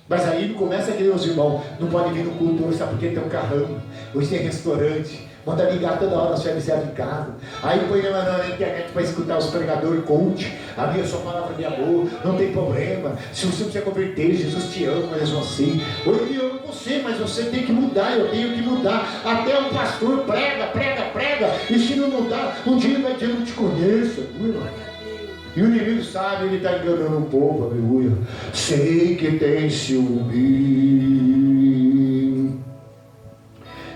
Mas aí começa a querer os irmãos, não pode vir no culto hoje, sabe porque tem um carrão, hoje tem restaurante, manda ligar toda hora, você serve em casa. Aí põe na internet para escutar os pregadores, conte, abrir a sua palavra de amor, não tem problema. Se você não se converter, Jesus te ama, mesmo assim. Hoje Ele ama você, mas você tem que mudar, eu tenho que mudar. Até o pastor prega, e se não mudar, um dia ele vai dizer, eu não te conheço, e o inimigo sabe, ele está enganando o povo, aleluia. Sei que tem ciúme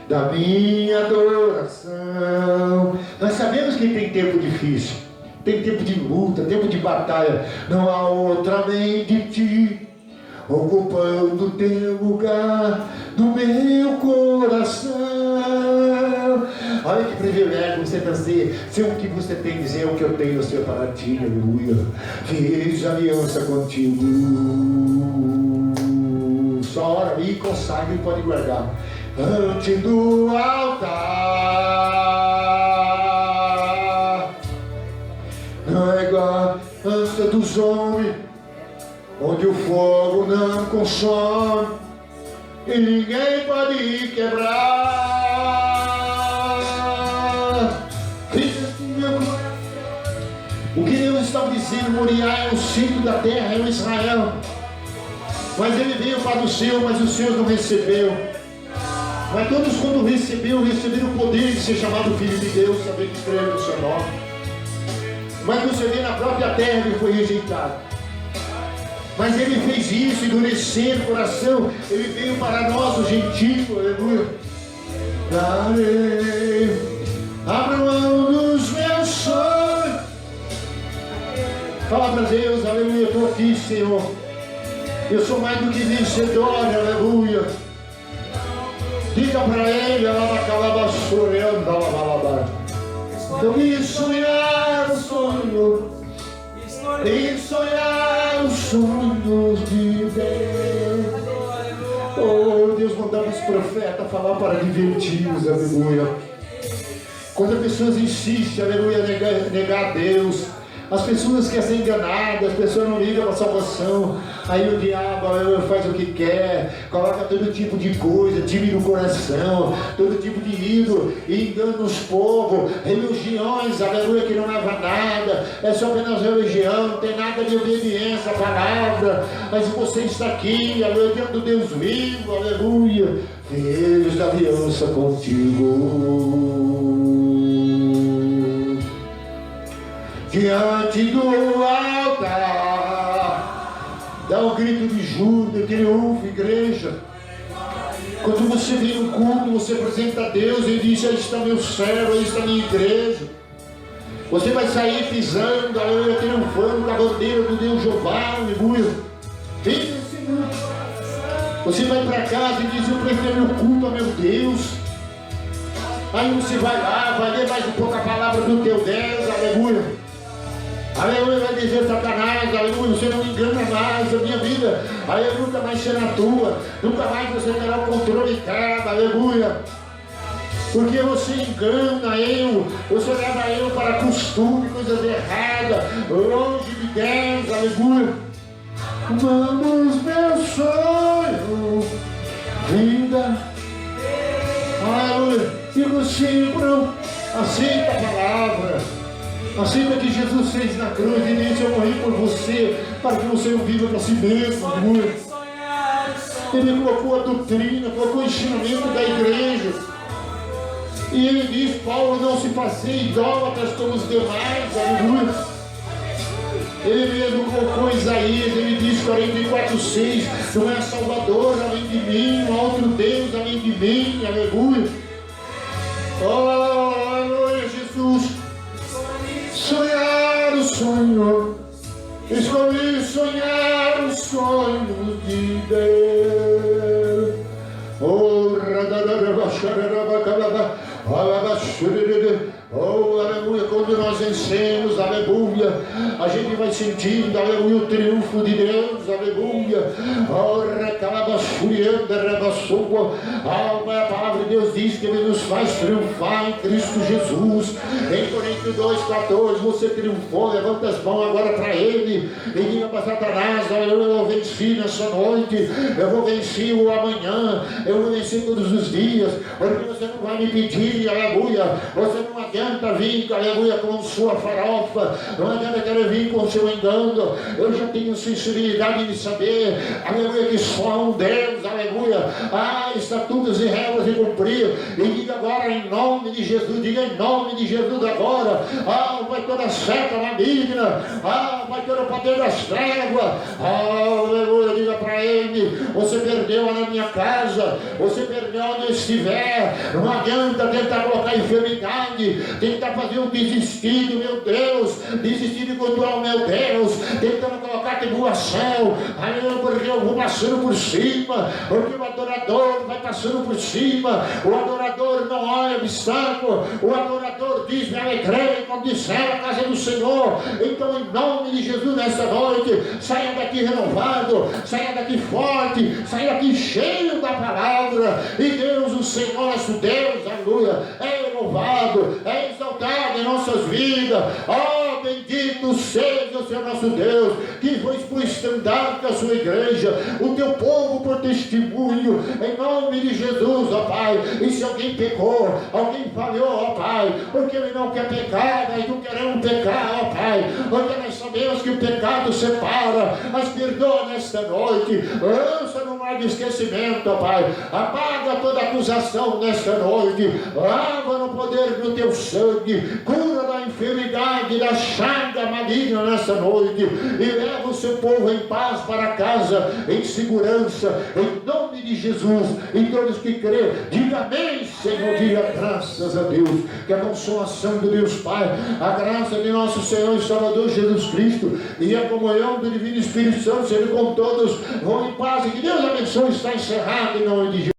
da minha adoração. Nós sabemos que tem tempo difícil, tem tempo de luta, tempo de batalha. Não há outra além de ti, ocupando o teu lugar no meu coração. Olha que privilégio você trazer, ser o que você tem, dizer o que eu tenho, ser para ti, aleluia. Fiz aliança contigo. Só ora ali, consagra e pode guardar. Ante do altar, não é igual a ânsia dos homens, onde o fogo não consome e ninguém pode quebrar. O que Deus estava dizendo, Moriá é o centro da terra, é o Israel. Mas ele veio para o seu, mas os seus não recebeu. Mas todos quando receberam o poder de ser chamado Filho de Deus, saber que crê no seu nome. Mas você vê na própria terra ele foi rejeitado. Mas ele fez isso, endurecendo o coração. Ele veio para nós, os gentios, aleluia. Abra mão dos meus sonhos. Fala para Deus, aleluia, eu estou aqui, Senhor. Eu sou mais do que vencedor, aleluia. Diga para ele, então me sonhar o sonho, e sonhar os sonhos de Deus. Oh, Deus mandava os profetas falar para divertir-os, aleluia. Quando as pessoas insistem, aleluia, negar a Deus, as pessoas querem ser enganadas, as pessoas não ligam para a salvação. Aí o diabo faz o que quer, coloca todo tipo de coisa, time no coração, todo tipo de ídolo, e engana os povos, religiões, aleluia, que não leva nada, é só apenas religião, não tem nada de obediência à palavra. Mas você está aqui, aleluia, diante do Deus vivo, aleluia, Deus da aliança contigo. Diante do altar, dá um grito de júbilo, de triunfo, igreja. Quando você vem no culto, você apresenta a Deus e diz, aí está meu servo, aí está minha igreja. Você vai sair pisando, aleluia, triunfando com a bandeira do Deus Jeová, aleluia. Vem nesse mundo. Você vai para casa e diz, eu prestei meu culto a meu Deus. Aí você vai lá, vai ler mais um pouco a palavra do teu Deus, aleluia. Aleluia, vai dizer Satanás, aleluia, você não engana mais a minha vida, aleluia, nunca mais será tua, nunca mais você terá o controle dela, aleluia, porque você engana eu, você leva eu para costume, coisas erradas, longe de Deus, aleluia. Vamos, meu sonho, vida, aleluia, e você não aceita a palavra. Aceita que Jesus fez na cruz e disse, eu morri por você, para que você não viva para si mesmo, aleluia. Ele colocou a doutrina, colocou o ensinamento da igreja. E ele diz, Paulo, não se fazer idólatras como os demais, aleluia. Ele mesmo colocou Isaías, ele diz 44:6, não é Salvador além de mim, não há outro Deus além de mim, aleluia. Oh, aleluia, Jesus. Sonhar o sonho, escolhi sonhar o sonho de Deus. Oh, oh, aleluia, quando nós vencemos, aleluia, a gente vai sentindo, aleluia, o triunfo de Deus, aleluia. Oh, a palavra de Deus diz que Ele nos faz triunfar em Cristo Jesus. Em Coríntios 2:14, você triunfou, levanta as mãos agora para Ele e diga para Satanás, aleluia, eu venci nessa noite, eu vou vencer o amanhã, eu vou vencer todos os dias, porque você não vai me pedir, aleluia, você não adianta vir, aleluia, com sua farofa, não adianta querer vir com seu engano. Eu já tenho sinceridade de saber, aleluia, que só um Deus, aleluia, estatutos e regras de cumprir. E diga agora em nome de Jesus, diga em nome de Jesus agora, vai toda seta maligna, vai todo o poder das trevas, aleluia, diga para ele, você perdeu na minha casa, você perdeu onde eu estiver, não adianta tentar colocar enfermidade, tentar fazer um desistir do meu Deus, desistir de cultuar o meu Deus, tentando colocar tribulação, porque eu vou passando por cima, porque o adorador vai passando por cima, o adorador não olha obstáculo, o adorador diz, me alegrei quando disseram a casa do Senhor. Então em nome de Jesus nesta noite, saia daqui renovado, saia daqui forte, saia daqui cheio da palavra, e Deus, o Senhor, nosso Deus, aleluia, é louvado, é exaltado em nossas vidas. Bendito seja o Senhor nosso Deus, que foi por estandarte da sua igreja, o teu povo por testemunho, em nome de Jesus, ó Pai. E se alguém pecou, alguém falhou, ó Pai, porque ele não quer pecar, nós não queremos pecar, ó Pai, porque nós sabemos que o pecado separa, mas perdoa nesta noite, lança no mar de esquecimento, ó Pai, apaga toda acusação nesta noite, lava no poder do teu sangue, cura da enfermidade, da chaga maligna nessa noite, e leva o seu povo em paz para casa, em segurança, em nome de Jesus. E todos que crê, diga amém, Senhor, diga graças a Deus, que a consolação de Deus Pai, a graça de nosso Senhor e Salvador Jesus Cristo e a comunhão do Divino Espírito Santo seja com todos. Vão em paz e que Deus abençoe. Está encerrado em nome de Jesus.